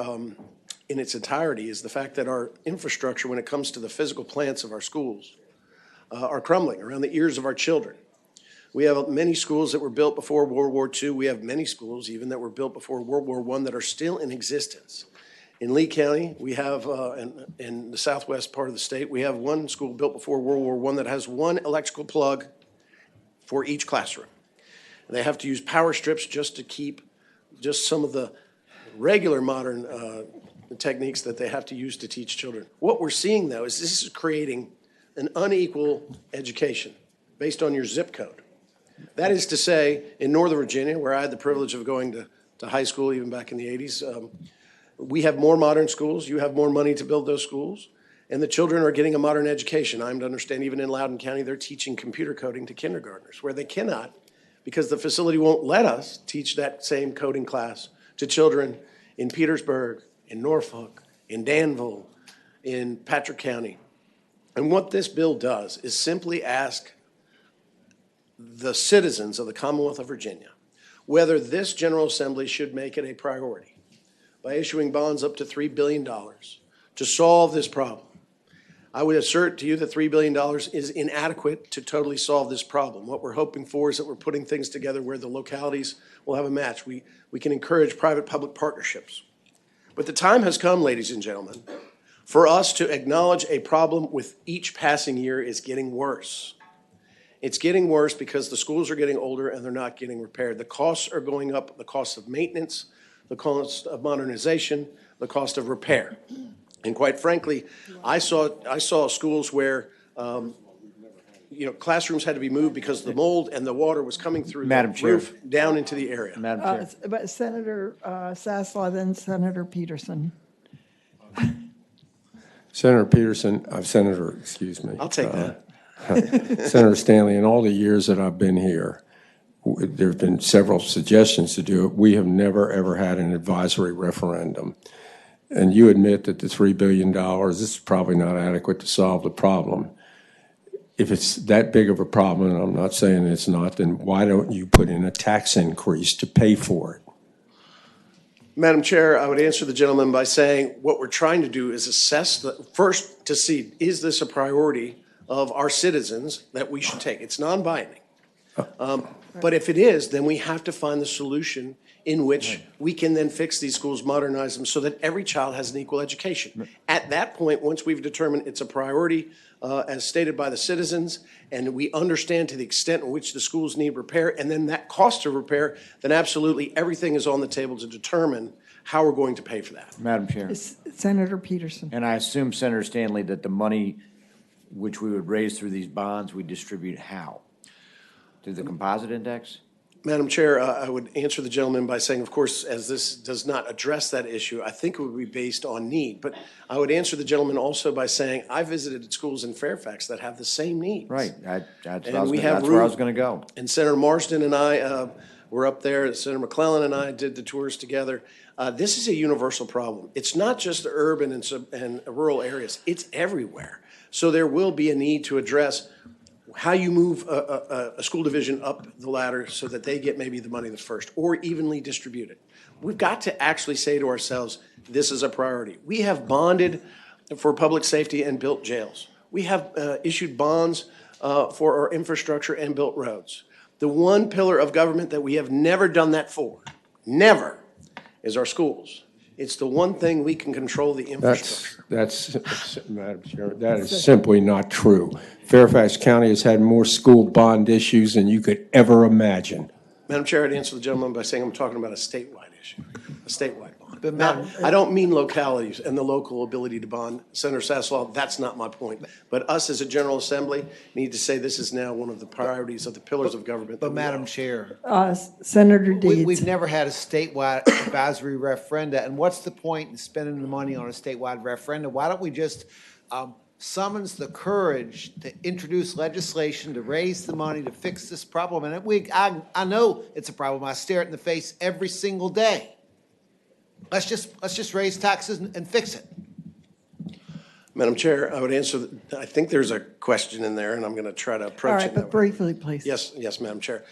in its entirety is the fact that our infrastructure, when it comes to the physical plants of our schools, are crumbling around the ears of our children. We have many schools that were built before World War II. We have many schools even that were built before World War I that are still in existence. In Lee County, we have, in the southwest part of the state, we have one school built before World War I that has one electrical plug for each classroom. And they have to use power strips just to keep just some of the regular modern techniques that they have to use to teach children. What we're seeing, though, is this is creating an unequal education based on your zip code. That is to say, in Northern Virginia, where I had the privilege of going to high school even back in the 80s, we have more modern schools. You have more money to build those schools, and the children are getting a modern education. I'm to understand even in Loudoun County, they're teaching computer coding to kindergartners, where they cannot because the facility won't let us teach that same coding class to children in Petersburg, in Norfolk, in Danville, in Patrick County. And what this bill does is simply ask the citizens of the Commonwealth of Virginia whether this General Assembly should make it a priority by issuing bonds up to $3 billion to solve this problem. I would assert to you that $3 billion is inadequate to totally solve this problem. What we're hoping for is that we're putting things together where the localities will have a match. We can encourage private-public partnerships. But the time has come, ladies and gentlemen, for us to acknowledge a problem with each passing year is getting worse. It's getting worse because the schools are getting older and they're not getting repaired. The costs are going up, the cost of maintenance, the cost of modernization, the cost of repair. And quite frankly, I saw schools where classrooms had to be moved because the mold and the water was coming through the roof down into the area. Madam Chair. But Senator Sasslaw, then Senator Peterson. Senator, excuse me. I'll take that. Senator Stanley, in all the years that I've been here, there have been several suggestions to do it. We have never, ever had an advisory referendum. And you admit that the $3 billion is probably not adequate to solve the problem. If it's that big of a problem, and I'm not saying it's not, then why don't you put in a tax increase to pay for it? Madam Chair, I would answer the gentleman by saying what we're trying to do is assess first to see, is this a priority of our citizens that we should take? It's non-binding. But if it is, then we have to find the solution in which we can then fix these schools, modernize them so that every child has an equal education. At that point, once we've determined it's a priority as stated by the citizens, and we understand to the extent in which the schools need repair, and then that cost of repair, then absolutely everything is on the table to determine how we're going to pay for that. Madam Chair. Senator Peterson. And I assume, Senator Stanley, that the money which we would raise through these bonds, we distribute how? Through the composite index? Madam Chair, I would answer the gentleman by saying, of course, as this does not address that issue, I think it would be based on need. But I would answer the gentleman also by saying, I visited schools in Fairfax that have the same needs. Right. That's where I was going to go. And Senator Marsden and I were up there. Senator McClellan and I did the tours together. This is a universal problem. It's not just the urban and rural areas. It's everywhere. So there will be a need to address how you move a school division up the ladder so that they get maybe the money the first, or evenly distributed. We've got to actually say to ourselves, this is a priority. We have bonded for public safety and built jails. We have issued bonds for our infrastructure and built roads. The one pillar of government that we have never done that for, never, is our schools. It's the one thing we can control the infrastructure. Madam Chair, that is simply not true. Fairfax County has had more school bond issues than you could ever imagine. Madam Chair, I'd answer the gentleman by saying I'm talking about a statewide issue, a statewide bond. But I don't mean localities and the local ability to bond. Senator Sasslaw, that's not my point. But us as a General Assembly need to say this is now one of the priorities of the pillars of government. But Madam Chair. Senator Deeds. We've never had a statewide advisory referenda, and what's the point in spending the money on a statewide referenda? Why don't we just summons the courage to introduce legislation to raise the money to fix this problem? And I know it's a problem. I stare it in the face every single day. Let's just raise taxes and fix it. Madam Chair, I would answer, I think there's a question in there, and I'm going to try to approach it. All right, but briefly, please. Yes, Madam Chair.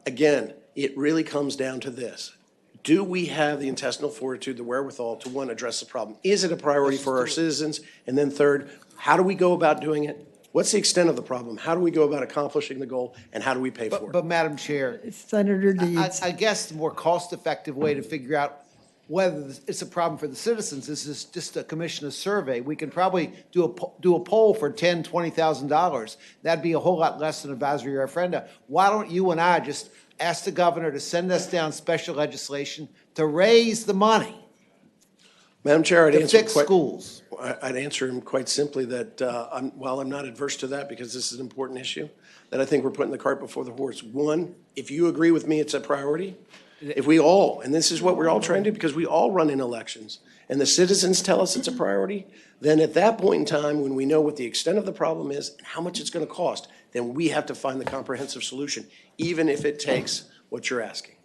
Again, it really comes down to this. Do we have the intestinal fortitude, the wherewithal to, one, address the problem? Is it a priority for our citizens? And then third, how do we go about doing it? What's the extent of the problem? How do we go about accomplishing the goal, and how do we pay for it? But Madam Chair. Senator Deeds. I guess the more cost-effective way to figure out whether it's a problem for the citizens is just to commission a survey. We can probably do a poll for $10,000, $20,000. That'd be a whole lot less than advisory referenda. Why don't you and I just ask the governor to send us down special legislation to raise the money? Madam Chair, I'd answer him quite simply that while I'm not adverse to that, because this is an important issue, that I think we're putting the cart before the horse. One, if you agree with me it's a priority, if we all, and this is what we're all trying to do, because we all run in elections, and the citizens tell us it's a priority, then at that point in time, when we know what the extent of the problem is and how much it's going to cost, then we have to find the comprehensive solution, even if it takes what you're asking.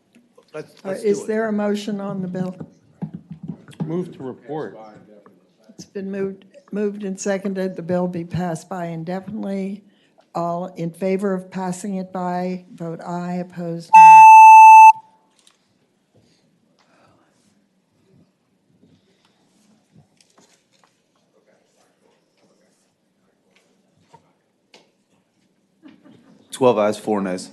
Is there a motion on the bill? Move to report. It's been moved and seconded. The bill be passed by indefinitely. All in favor of passing it by, vote aye. Opposed, no. 12 ayes, 4 nays.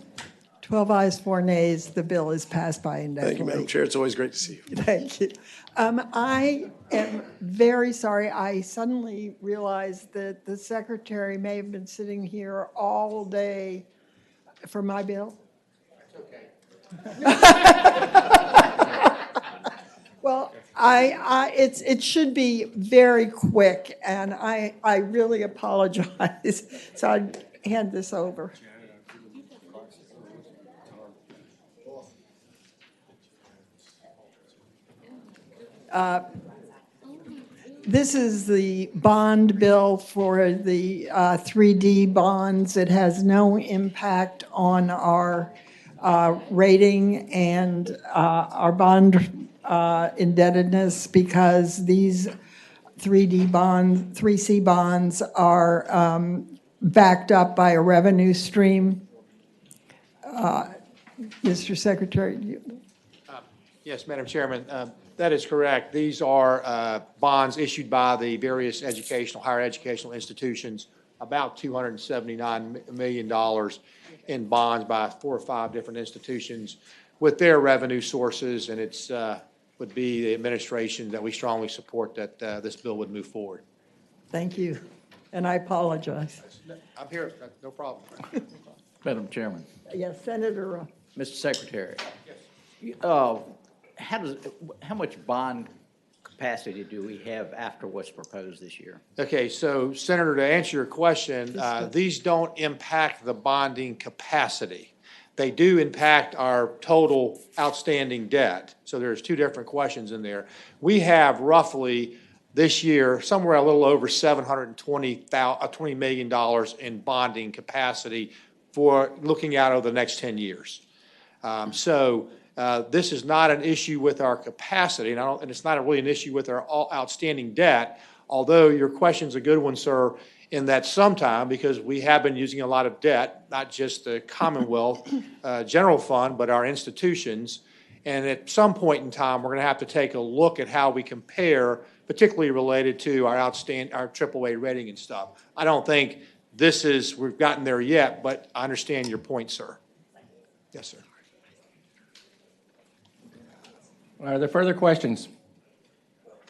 12 ayes, 4 nays. The bill is passed by Thank you, indefinitely. Madam Chair. It's always great to see you. Thank you. I am very sorry. I suddenly realized that the secretary may have been sitting here all day for my bill. That's okay. Well, it should be very quick, and I really apologize. So I'd hand this over. This is the bond bill for the 3D bonds. It has no impact on our rating and our bond indebtedness because these 3C bonds are backed up by a revenue stream. Mr. Secretary, Yes, Madam Chairman, that is correct. These are bonds issued by the various higher educational institutions, about $279 million in bonds by 4 or 5 different institutions with their revenue sources, and it's would be the administration that we strongly support that this bill would move forward. thank you, and I apologize. I'm here, no problem. Madam Chairman. Yes, Senator. Mr. Secretary. Yes. How much bond capacity do we have after what's proposed this year? Okay, so Senator, to answer your question, these don't impact the bonding capacity. They do impact our total outstanding debt. So there's 2 different questions in there. We have roughly this year somewhere a little over $720 million in bonding capacity for looking out over the next 10 years. This is not an issue with our capacity, and it's not really an issue with our outstanding debt, although your question's a good one, sir, in that sometime, because we have been using a lot of debt, not just the Commonwealth General Fund, but our institutions, and at some point in time, we're going to have to take a look at how we compare, particularly related to our AAA rating and stuff. I don't think we've gotten there yet, but I understand your point, sir. Yes, sir. Are there further questions?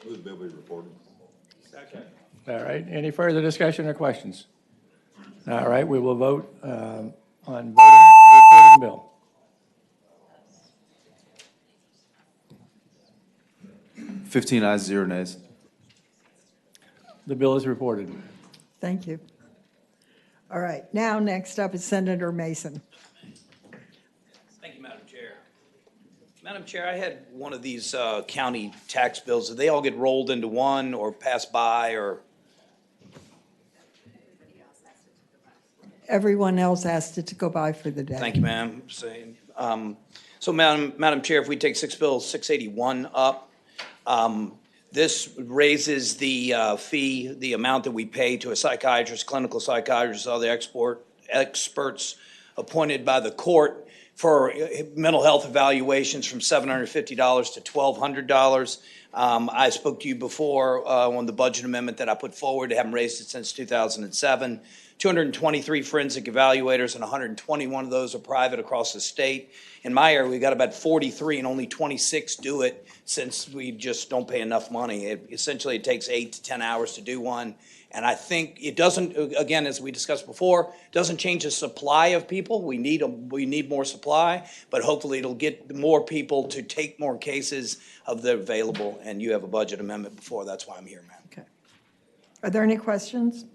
Move the bill be reported. Second. All right, any further discussion or questions? All right, we will vote on reporting the bill. $15 ayes, 0 nays. The bill is reported. Thank you. All right, now next up is Senator Mason. Thank you, Madam Chair. Madam Chair, I had one of these county tax bills. Did they all get rolled into one or pass by or? Everyone else asked it to go by for the day. Thank you, ma'am. So, Madam Chair, if we take Bill 681 up, this raises the fee, the amount that we pay to a psychiatrist, clinical psychiatrist, all the experts appointed by the court for mental health evaluations from $750 to $1,200. I spoke to you before on the budget amendment that I put forward. I haven't raised it since 2007. 223 forensic evaluators, and 121 of those are private across the state. In my area, we've got about 43, and only 26 do it since we just don't pay enough money. Essentially, it takes 8 to 10 hours to do one. And I think it doesn't, again, as we discussed before, doesn't change the supply of people. We need more supply, but hopefully it'll get more people to take more cases of the available. And you have a budget amendment before. That's why I'm here, ma'am. Okay. Are there any questions?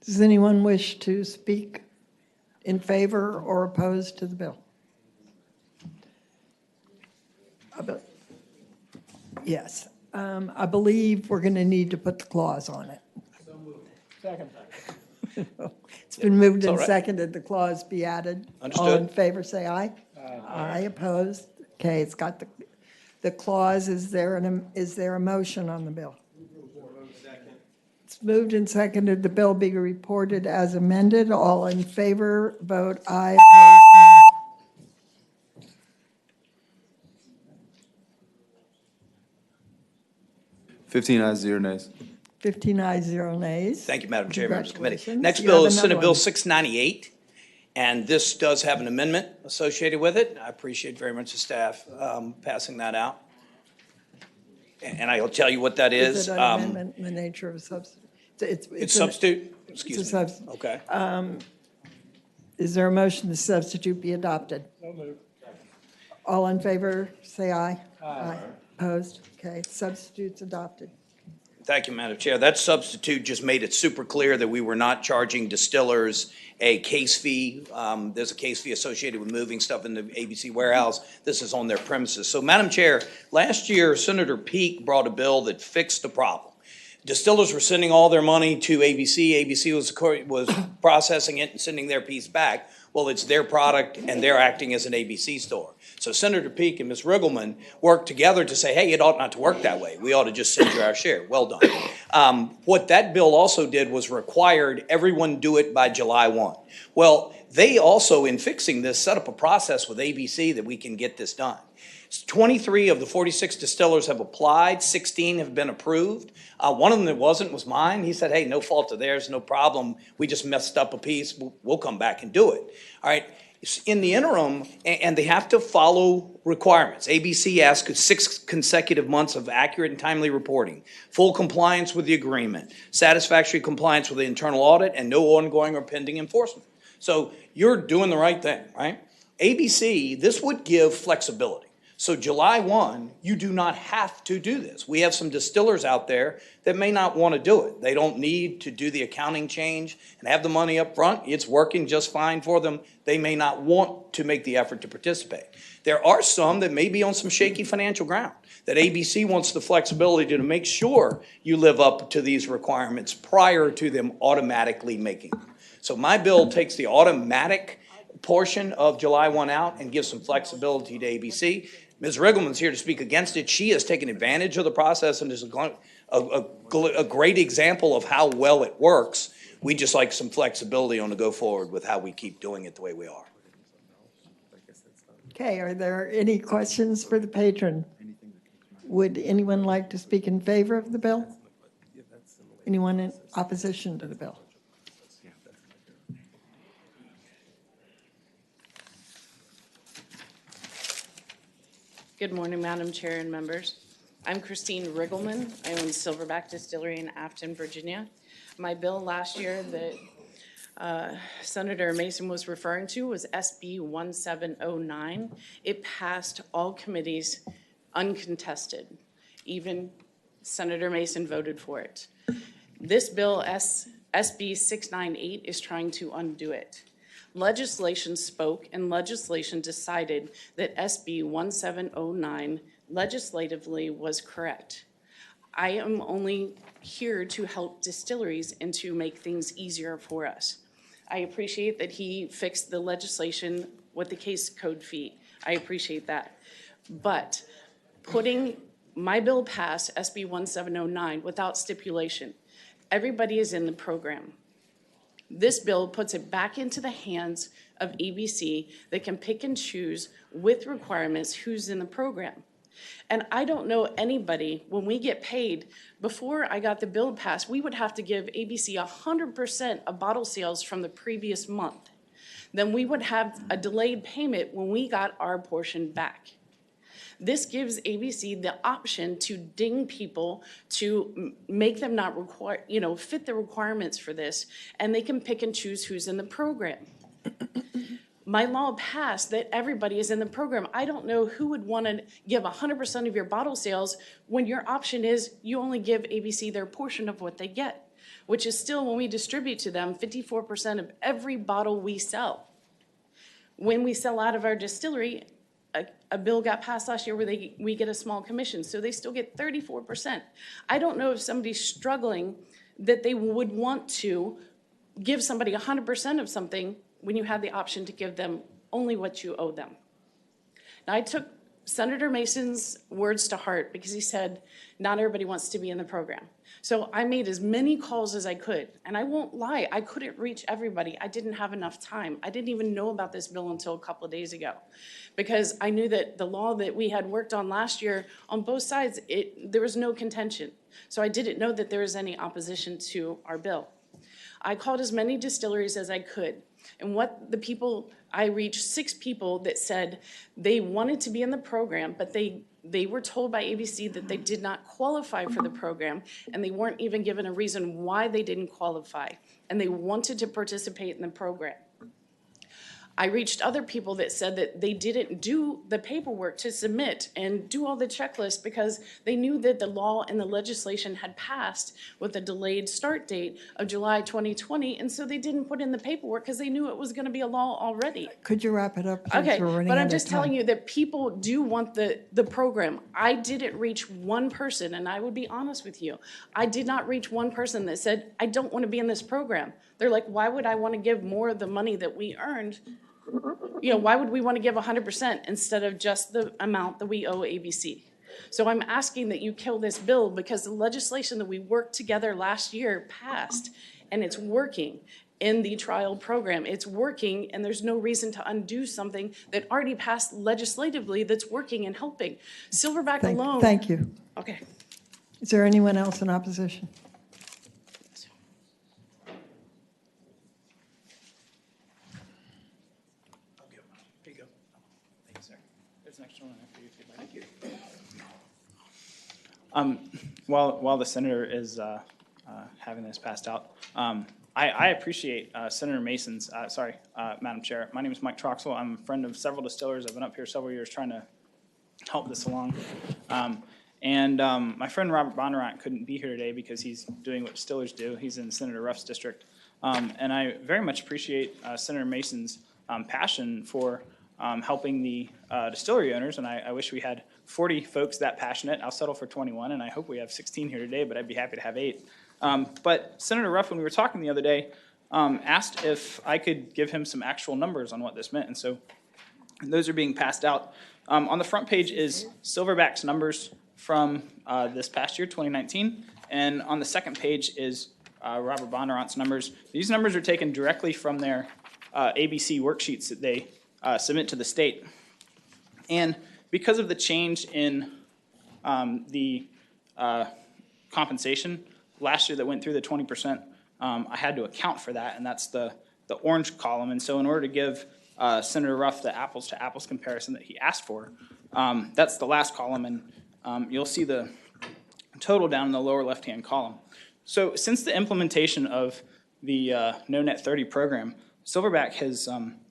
Does anyone wish to speak in favor or opposed to the bill? Yes. I believe we're going to need to put the clause on it. So moved. Second. It's been moved and right. seconded. The clause be added. Understood. All in favor, say aye. Aye. Opposed? Okay, it's got the clause. Is there a motion on the bill? It's moved and seconded. The bill be reported as amended. All in favor, vote aye. Opposed, no. 15 ayes, 0 nays. 15 ayes, 0 nays. Thank you, Madam Chair, members of the committee. Congratulations. Next You bill have is another Senate Bill one. 698. And this does have an amendment associated with it. I appreciate very much the staff passing that out. And I'll tell you what that is. Is it an amendment in the nature of a substitute? It's substitute? Excuse It's a me. substitute. Okay. Is there a motion the substitute be adopted? No move. All in favor, say aye. Aye. Opposed? Okay, substitute's adopted. Thank you, Madam Chair. That substitute just made it super clear that we were not charging distillers a case fee. There's a case fee associated with moving stuff in the ABC warehouse. This is on their premises. So, Madam Chair, last year, Senator Peake brought a bill that fixed the problem. Distillers were sending all their money to ABC. ABC was processing it and sending their piece back. Well, it's their product, and they're acting as an ABC store. So Senator Peake and Ms. Riggleman worked together to say, hey, it ought not to work that way. We ought to just send you our share. Well done. What that bill also did was required everyone do it by July 1. Well, they also, in fixing this, set up a process with ABC that we can get this done. 23 of the 46 distillers have applied, 16 have been approved. One of them that wasn't was mine. He said, hey, no fault of theirs, no problem. We just messed up a piece. We'll come back and do it. All right. In the interim, and they have to follow requirements. ABC asks 6 consecutive months of accurate and timely reporting, full compliance with the agreement, satisfactory compliance with the internal audit, and no ongoing or pending enforcement. So you're doing the right thing, right? ABC, this would give flexibility. So July 1, you do not have to do this. We have some distillers out there that may not want to do it. They don't need to do the accounting change and have the money up front. It's working just fine for them. They may not want to make the effort to participate. There are some that may be on some shaky financial ground, that ABC wants the flexibility to make sure you live up to these requirements prior to them automatically making them. So my bill takes the automatic portion of July 1 out and gives some flexibility to ABC. Ms. Riggleman's here to speak against it. She has taken advantage of the process and is a great example of how well it works. We just like some flexibility on the go forward with how we keep doing it the way we are. Okay, are there any questions for the patron? Would anyone like to speak in favor of the bill? Anyone in opposition to the bill? Good morning, Madam Chair and members. I'm Christine Riggleman. I own Silverback Distillery in Afton, Virginia. My bill last year that Senator Mason was referring to was SB 1709. It passed all committees uncontested. Even Senator Mason voted for it. This bill, SB 698, is trying to undo it. Legislation spoke and legislation decided that SB 1709 legislatively was correct. I am only here to help distilleries and to make things easier for us. I appreciate that he fixed the legislation with the case code fee. I appreciate that. But putting my bill past SB 1709 without stipulation, everybody is in the program. This bill puts it back into the hands of ABC that can pick and choose with requirements who's in the program. And I don't know anybody, when we get paid, before I got the bill passed, we would have to give ABC 100% of bottle sales from the previous month. Then we would have a delayed payment when we got our portion back. This gives ABC the option to ding people, to make them not fit the requirements for this, and they can pick and choose who's in the program. My law passed that everybody is in the program. I don't know who would want to give 100% of your bottle sales when your option is you only give ABC their portion of what they get, which is still, when we distribute to them, 54% of every bottle we sell. When we sell out of our distillery, a bill got passed last year where we get a small commission, so they still get 34%. I don't know if somebody's struggling that they would want to give somebody 100% of something when you have the option to give them only what you owe them. Now, I took Senator Mason's words to heart because he said not everybody wants to be in the program. So I made as many calls as I could, and I won't lie, I couldn't reach everybody. I didn't have enough time. I didn't even know about this bill until a couple of days ago because I knew that the law that we had worked on last year on both sides, there was no contention. So I didn't know that there was any opposition to our bill. I called as many distilleries as I could. And what the people, I reached 6 people that said they wanted to be in the program, but they were told by ABC that they did not qualify for the program, and they weren't even given a reason why they didn't qualify, and they wanted to participate in the program. I reached other people that said that they didn't do the paperwork to submit and do all the checklists because they knew that the law and the legislation had passed with a delayed start date of July 2020, and so they didn't put in the paperwork because they knew it was going to be a law already. Could you wrap it up, please? Okay, We're running but out I'm of just time. telling you that people do want the program. I didn't reach one person, and I would be honest with you. I did not reach one person that said, I don't want to be in this program. They're like, why would I want to give more of the money that we earned? You know, why would we want to give 100% instead of just the amount that we owe ABC? So I'm asking that you kill this bill because the legislation that we worked together last year passed, and it's working in the trial program. It's working, and there's no reason to undo something that already passed legislatively that's working and helping. Silverback alone. Thank you. Okay. Is there anyone else in opposition? While the senator is having this passed out, I appreciate Senator Mason's, Madam Chair. My name is Mike Troxel. I'm a friend of several distillers. I've been up here several years trying to help this along. My friend Robert Bondurant couldn't be here today because he's doing what distillers do. He's in Senator Ruff's district. And I very much appreciate Senator Mason's passion for helping the distillery owners, and I wish we had 40 folks that passionate. I'll settle for 21, and I hope we have 16 here today, but I'd be happy to have 8. But Senator Ruff, when we were talking the other day, asked if I could give him some actual numbers on what this meant, and so those are being passed out. On the front page is Silverback's numbers from this past year, 2019, and on the second page is Robert Bondurant's numbers. These numbers are taken directly from their ABC worksheets that they submit to the state. And because of the change in the compensation last year that went through the 20%, I had to account for that, and that's the orange column. And so in order to give Senator Ruff the apples-to-apples comparison that he asked for, that's the last column, and you'll see the total down in the lower left-hand column. So since the implementation of the No Net 30 program, Silverback has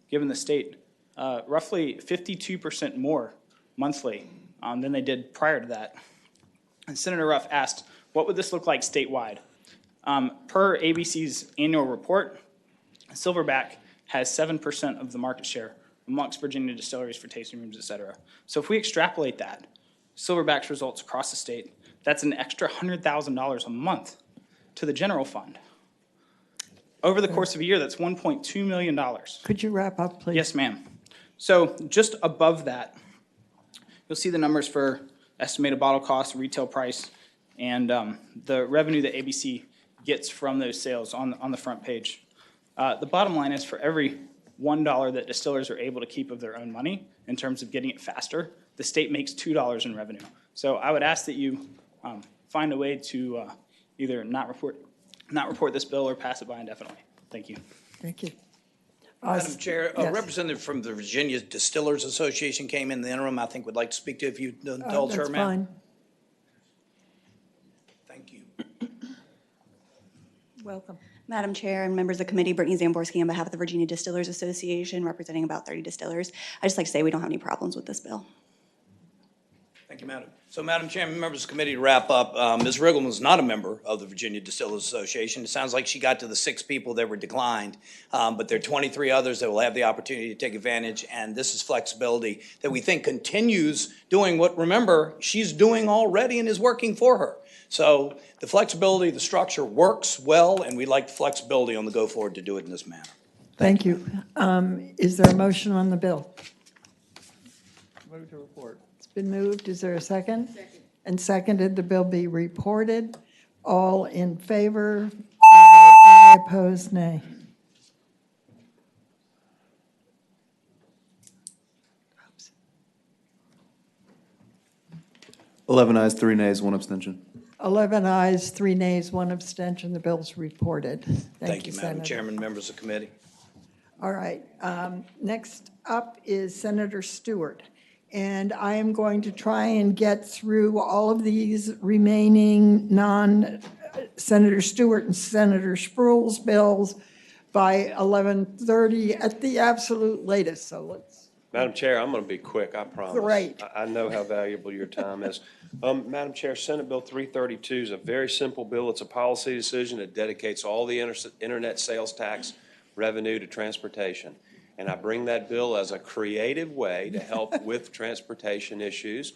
given the state roughly 52% more monthly than they did prior to that. And Senator Ruff asked, what would this look like statewide? Per ABC's annual report, Silverback has 7% of the market share amongst Virginia distilleries for tasting rooms, et cetera. So if we extrapolate that, Silverback's results across the state, that's an extra $100,000 a month to the general fund. Over the course of a year, that's $1.2 million. Could you wrap up, please? Yes, ma'am. So just above that, you'll see the numbers for estimated bottle cost, retail price, and the revenue that ABC gets from those sales on the front page. The bottom line is for every $1 that distillers are able to keep of their own money in terms of getting it faster, the state makes $2 in revenue. So I would ask that you find a way to either not report this bill or pass it by indefinitely. Thank you. Thank you. Madam Chair, a yes. representative from the Virginia Distillers Association came in the interim, I think would like to speak to if you indulge her, That's ma'am. fine. Thank you. Welcome. Madam Chair and members of the committee, Brittany Zamborski on behalf of the Virginia Distillers Association, representing about 30 distillers. I'd just like to say we don't have any problems with this bill. Thank you, Madam. So, Madam Chairman, members of the committee, to wrap up, Ms. Riggleman is not a member of the Virginia Distillers Association. It sounds like she got to the 6 people that were declined, but there are 23 others that will have the opportunity to take advantage, and this is flexibility that we think continues doing what, remember, she's doing already and is working for her. So the flexibility, the structure works well, and we'd like the flexibility on the go forward to do it in this manner. Thank you. Is there a motion on the bill? Move to report. It's been moved. Is there a second? Second. And seconded, the bill be reported. All in favor? Aye. Opposed? Nay. Oops. 11 ayes, 3 nays, 1 abstention. 11 ayes, 3 nays, 1 abstention. The bill's reported. Thank you, Madam Senator. Chairman, members of the committee. All right. Next up is Senator Stewart. And I am going to try and get through all of these remaining Senator Stewart and Senator Spruill's bills by 11:30 at the absolute latest. So let's. Madam Chair, I'm going to be quick, I promise. Great. I know how valuable your time is. Madam Chair, Senate Bill 332 is a very simple bill. It's a policy decision. It dedicates all the internet sales tax revenue to transportation. And I bring that bill as a creative way to help with transportation issues.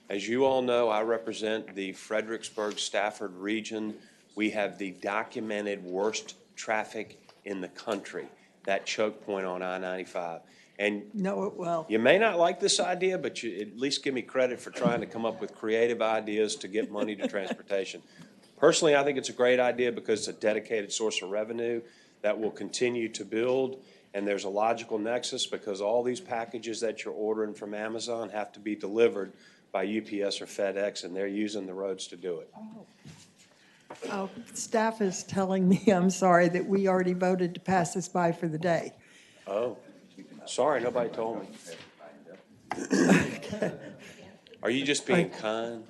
As you all know, I represent the Fredericksburg-Stafford region. We have the documented worst traffic in the country, that choke point on I-95. And no, it will. You may not like this idea, but you at least give me credit for trying to come up with creative ideas to get money to transportation. Personally, I think it's a great idea because it's a dedicated source of revenue that will continue to build. And there's a logical nexus because all these packages that you're ordering from Amazon have to be delivered by UPS or FedEx, and they're using the roads to do it. Oh, staff is telling me, I'm sorry, that we already voted to pass this by for the day. Oh. Sorry, nobody told me. Are you just being kind?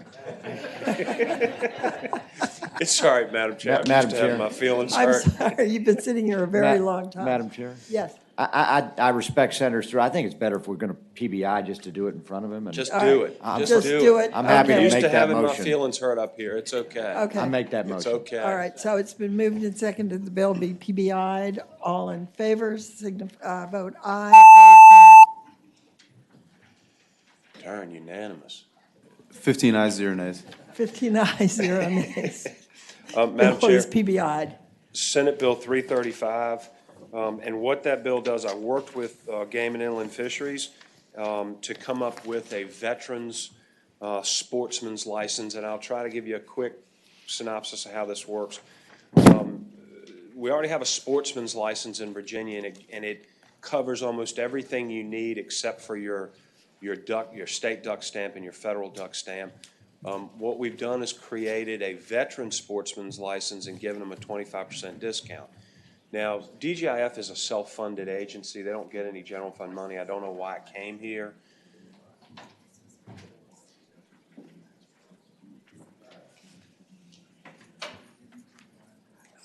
It's all right, Madam Chair. I'm Madam used to having Chair. my feelings I'm hurt. sorry, you've been sitting here a very long time. Madam Chair? Yes. I respect Senator Stewart. I think it's better if we're going to PBI just to do it in front of him. And Just do it. Just do it. I'm happy Okay. to Used make to that having my motion. feelings hurt up here. It's okay. Okay. I'll make that It's motion. okay. All right, so it's been moved and seconded, the bill be PBI'd. All in favor, vote aye. Opposed, Darn, unanimous. 15 ayes, 0 nays. nay. 15 ayes, 0 nays. Madam Bill Chair. is PBI'd. Senate Bill 335, and what that bill does, I worked with Game and Inland Fisheries to come up with a veterans sportsman's license, and I'll try to give you a quick synopsis of how this works. We already have a sportsman's license in Virginia, and it covers almost everything you need except for your state duck stamp and your federal duck stamp. What we've done is created a veteran sportsman's license and given them a 25% discount. Now, DGIF is a self-funded agency. They don't get any general fund money. I don't know why it came here.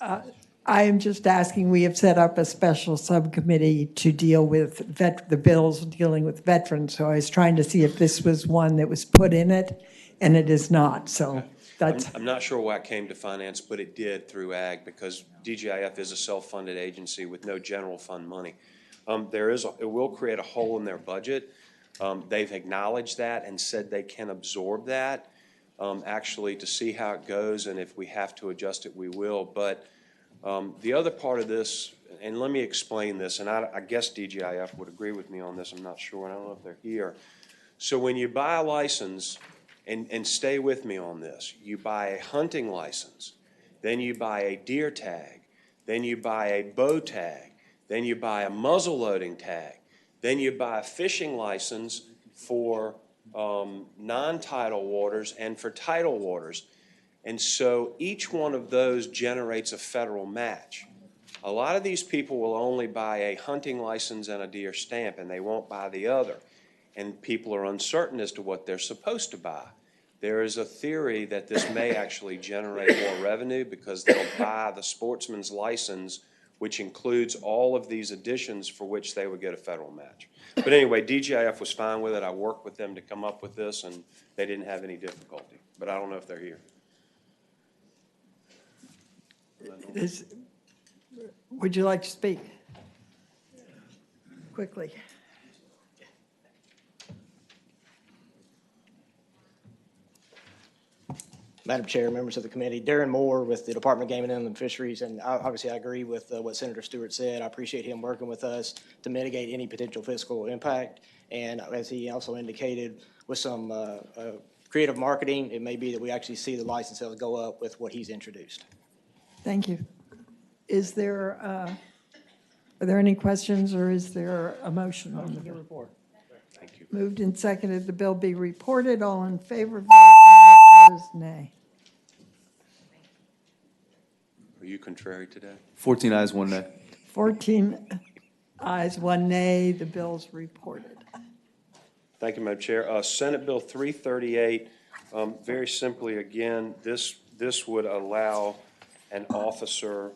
I am just asking, we have set up a special subcommittee to deal with the bills dealing with veterans. So I was trying to see if this was one that was put in it, and it is not. So that's. I'm not sure why it came to finance, but it did through ag because DGIF is a self-funded agency with no general fund money. It will create a hole in their budget. They've acknowledged that and said they can absorb that, actually, to see how it goes, and if we have to adjust it, we will. But the other part of this, and let me explain this, and I guess DGIF would agree with me on this, I'm not sure, and I don't know if they're here. So when you buy a license, and stay with me on this, you buy a hunting license, then you buy a deer tag, then you buy a bow tag, then you buy a muzzle loading tag, then you buy a fishing license for non-tidal waters and for tidal waters. And so each one of those generates a federal match. A lot of these people will only buy a hunting license and a deer stamp, and they won't buy the other. And people are uncertain as to what they're supposed to buy. There is a theory that this may actually generate more revenue because they'll buy the sportsman's license, which includes all of these additions for which they would get a federal match. But anyway, DGIF was fine with it. I worked with them to come up with this, and they didn't have any difficulty. But I don't know if they're here. Would you like to speak? Quickly. Madam Chair, members of the committee, Darren Moore with the Department of Game and Inland Fisheries, and obviously I agree with what Senator Stewart said. I appreciate him working with us to mitigate any potential fiscal impact, and as he also indicated, with some creative marketing, it may be that we actually see the license sales go up with what he's introduced. Thank you. Is there, are there any questions, or is there a motion on the report? Thank you. Moved and seconded, the bill be reported. All in favor, vote aye. Opposed, nay. Are you contrary today? 14 ayes, 1 nay. 14 ayes, 1 nay. The bill's reported. Thank you, Madam Chair. Senate Bill 338, very simply, again, this would allow an officer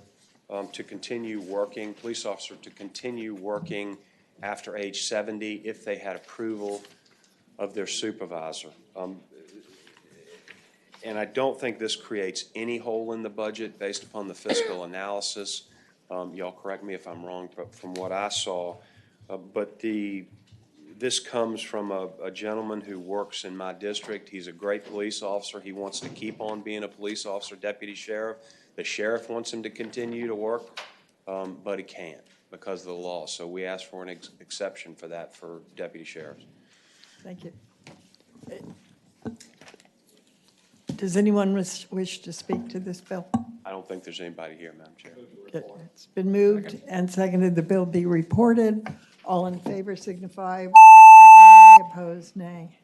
to continue working, police officer to continue working after age 70 if they had approval of their supervisor. And I don't think this creates any hole in the budget based upon the fiscal analysis. Y'all correct me if I'm wrong, but from what I saw, this comes from a gentleman who works in my district. He's a great police officer. He wants to keep on being a police officer, deputy sheriff. The sheriff wants him to continue to work, but he can't because of the law. So we asked for an exception for that for deputy sheriffs. Thank you. Does anyone wish to speak to this bill? I don't think there's anybody here, Madam Chair. It's been moved and seconded. The bill be reported. All in favor signify by aye. Opposed, nay.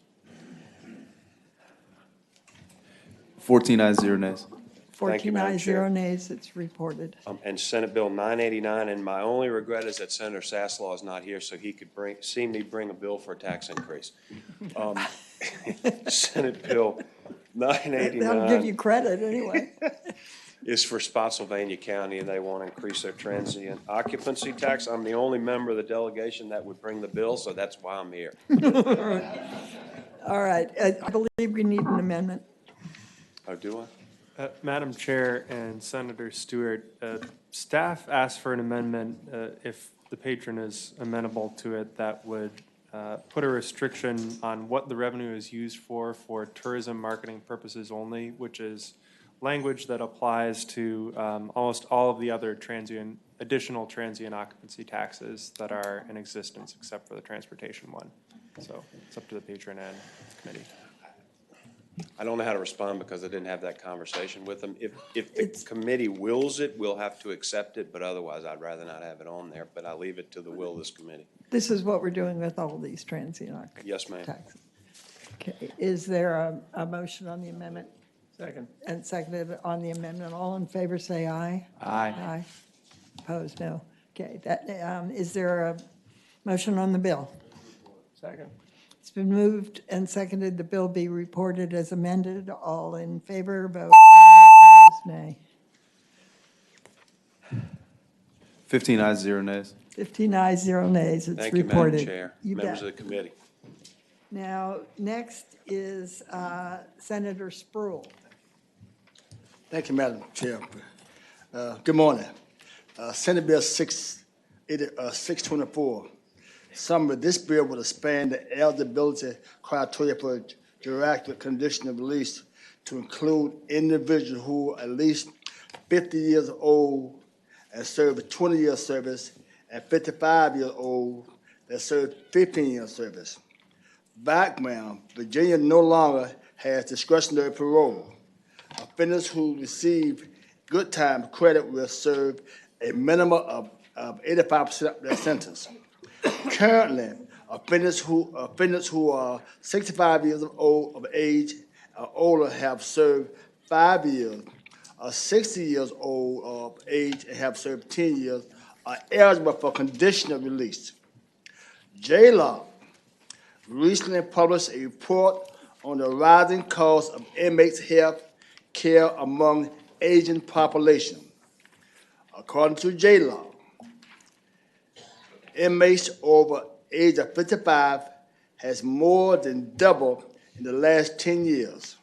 14 ayes, 0 nays. 14 Madam ayes, Chair. 0 nays. It's reported. And Senate Bill 989, and my only regret is that Senator Sasslaw is not here so he could see me bring a bill for a tax increase. Senate Bill 989. They'll give you credit anyway. Is for Spotsylvania County, and they want to increase their transient occupancy tax. I'm the only member of the delegation that would bring the bill, so that's why I'm here. All right. I believe we need an amendment. Oh, do I? Madam Chair and Senator Stewart, staff asked for an amendment, if the patron is amenable to it, that would put a restriction on what the revenue is used for tourism marketing purposes only, which is language that applies to almost all of the other additional transient occupancy taxes that are in existence, except for the transportation one. So it's up to the patron and committee. I don't know how to respond because I didn't have that conversation with them. If the committee wills it, we'll have to accept it, but otherwise I'd rather not have it on there, but I leave it to the will of this committee. This is what we're doing with all of these transient occupancy Yes, ma'am. taxes. Okay. Is there a motion on the amendment? Second. And seconded on the amendment. All in favor, say aye. Aye. Aye. Opposed, no. Okay, is there a motion on the bill? Second. It's been moved and seconded. The bill be reported as amended. All in favor, vote aye. Opposed, nay. 15 ayes, 0 nays. 15 ayes, 0 nays. It's Thank you, reported. Madam Chair, You members bet. of the committee. Now, next is Senator Spruill. Thank you, Madam Chair. Good morning. Senate Bill 624. Summary, this bill will expand the eligibility criteria for geriatric conditional release to include individuals who are at least 50 years old and serve 20 years service and 55 years old that serve 15 years service. Background, Virginia no longer has discretionary parole. Offenders who receive good time credit will serve a minimum of 85% of their sentence. Currently, offenders who are 65 years old of age or older have served 5 years, or 60 years old of age and have served 10 years, are eligible for conditional release. J-Law recently published a report on the rising cost of inmates' health care among aging population. According to J-Law, inmates over age of 55 has more than doubled in the last 10 years.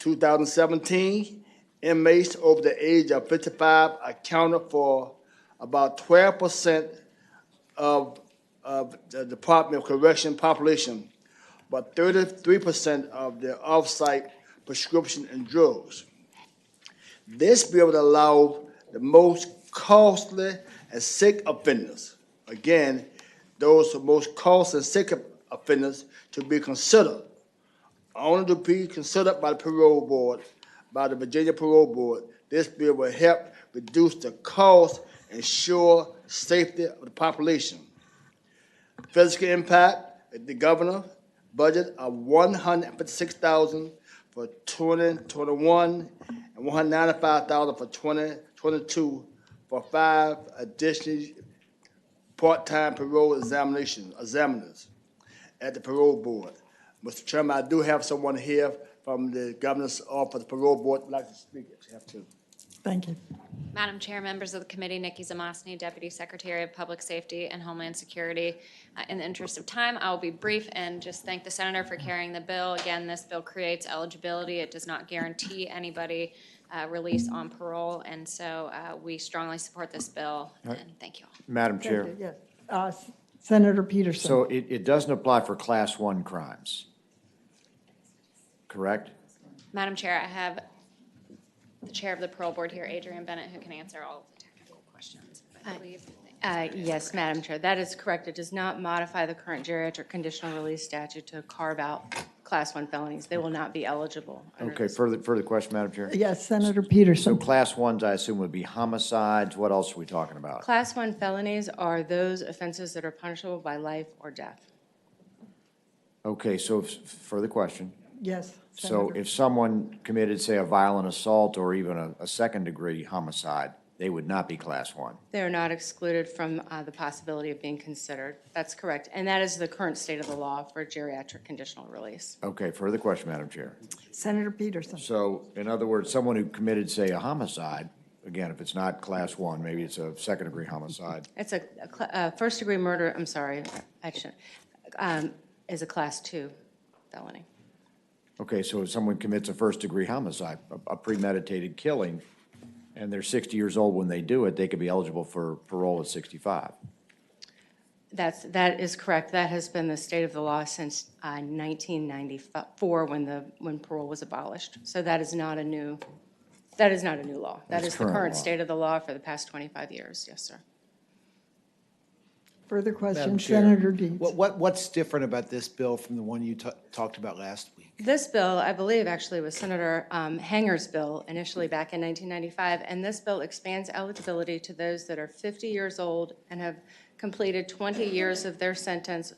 2017, inmates over the age of 55 accounted for about 12% of the Department of Correction population, but 33% of their off-site prescription and drugs. This bill would allow the most costly and sick offenders, again, those most costly and sick offenders, to be considered, only to be considered by the parole board, by the Virginia Parole Board. This bill will help reduce the cost and ensure safety of the population. Physical impact, the governor budget of $156,000 for 2021 and $195,000 for 2022 for 5 additional part-time parole examiners at the parole board. Mr. Chairman, I do have someone here from the Governor's Office Parole Board would like to speak if you have to. Thank you. Madam Chair, members of the committee, Nikki Zamosny, Deputy Secretary of Public Safety and Homeland Security. In the interest of time, I will be brief and just thank the senator for carrying the bill. Again, this bill creates eligibility. It does not guarantee anybody release on parole, and so we strongly support this bill, and thank you all. Madam Thank Chair. you, yes. Senator Peterson. So it doesn't apply for Class 1 crimes, correct? Madam Chair, I have the chair of the parole board here, Adrian Bennett, who can answer all of the technical questions, I believe. Yes, Madam Chair, that is correct. It does not modify the current geriatric conditional release statute to carve out Class 1 felonies. They will not be eligible. Okay, further question, Madam Chair? Yes, Senator Peterson. So Class 1s, I assume, would be homicides. What else are we talking about? Class 1 felonies are those offenses that are punishable by life or death. Okay, so further question. Yes, So Senator. if someone committed, say, a violent assault or even a second-degree homicide, they would not be Class 1? They are not excluded from the possibility of being considered. That's correct. And that is the current state of the law for geriatric conditional release. Okay, further question, Madam Chair. Senator Peterson. So, in other words, someone who committed, say, a homicide, again, if it's not Class 1, maybe it's a second-degree homicide. It's a first-degree murder, I'm sorry, I shouldn't, is a Class 2 felony. Okay, so if someone commits a first-degree homicide, a premeditated killing, and they're 60 years old when they do it, they could be eligible for parole at 65. That is correct. That has been the state of the law since 1994 when parole was abolished. So that is not a new law. That is the current state of the law for the past 25 years. Yes, sir. Further Madam questions, Chair, Senator Deeds. What's different about this bill from the one you talked about last week? This bill, I believe, actually was Senator Hanger's bill initially back in 1995, and this bill expands eligibility to those that are 50 years old and have completed 20 years of their sentence,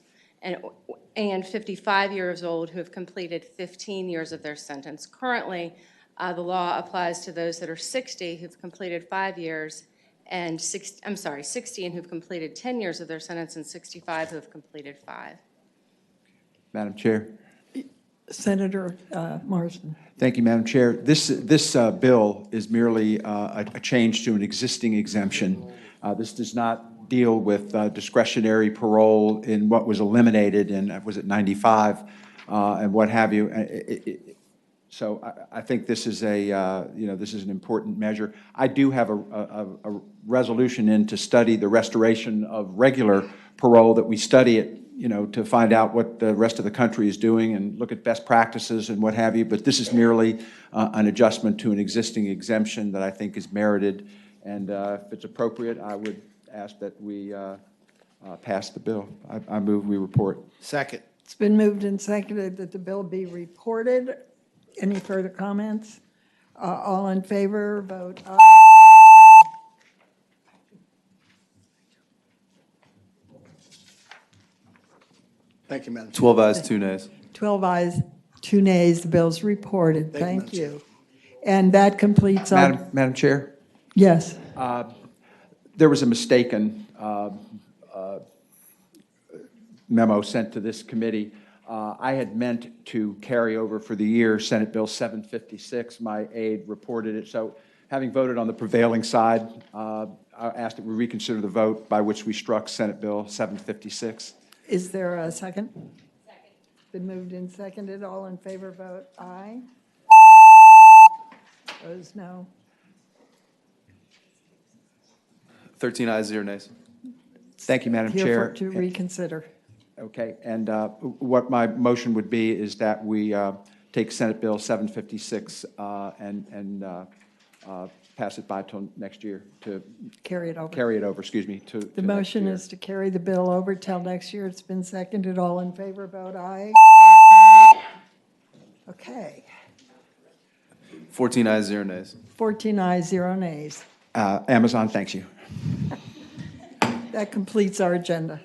and 55 years old who have completed 15 years of their sentence. Currently, the law applies to those that are 60 who've completed 5 years, and 60 and who've completed 10 years of their sentence, and 65 who have completed 5. Madam Chair. Senator Marsden. Thank you, Madam Chair. This bill is merely a change to an existing exemption. This does not deal with discretionary parole in what was eliminated in, was it 95, and what have you. So I think this is this is an important measure. I do have a resolution in to study the restoration of regular parole, that we study it, to find out what the rest of the country is doing and look at best practices and what have you. But this is merely an adjustment to an existing exemption that I think is merited. And if it's appropriate, I would ask that we pass the bill. I move we report. Second. It's been moved and seconded that the bill be reported. Any further comments? All in favor, vote aye. Thank you, Madam Chair. 12 ayes, 2 nays. 12 ayes, 2 nays, the bill's reported. Thank you. And that completes our... Madam Chair? Yes. There was a mistaken memo sent to this committee. I had meant to carry over for the year Senate Bill 756. My aide reported it. So having voted on the prevailing side, I asked that we reconsider the vote by which we struck Senate Bill 756. Is there a second? Second. Been moved and seconded. All in favor, vote aye. Opposed, no. 13 ayes, 0 nays. Thank you, Madam Here Chair. to reconsider. Okay, and what my motion would be is that we take Senate Bill 756 and pass it by till next year to carry it over. Carry it over, excuse me. The motion is to carry the bill over till next year. It's been seconded. All in favor, vote aye. Okay. 14 ayes, 0 nays. 14 ayes, 0 nays. Amazon, thanks you. That completes our agenda.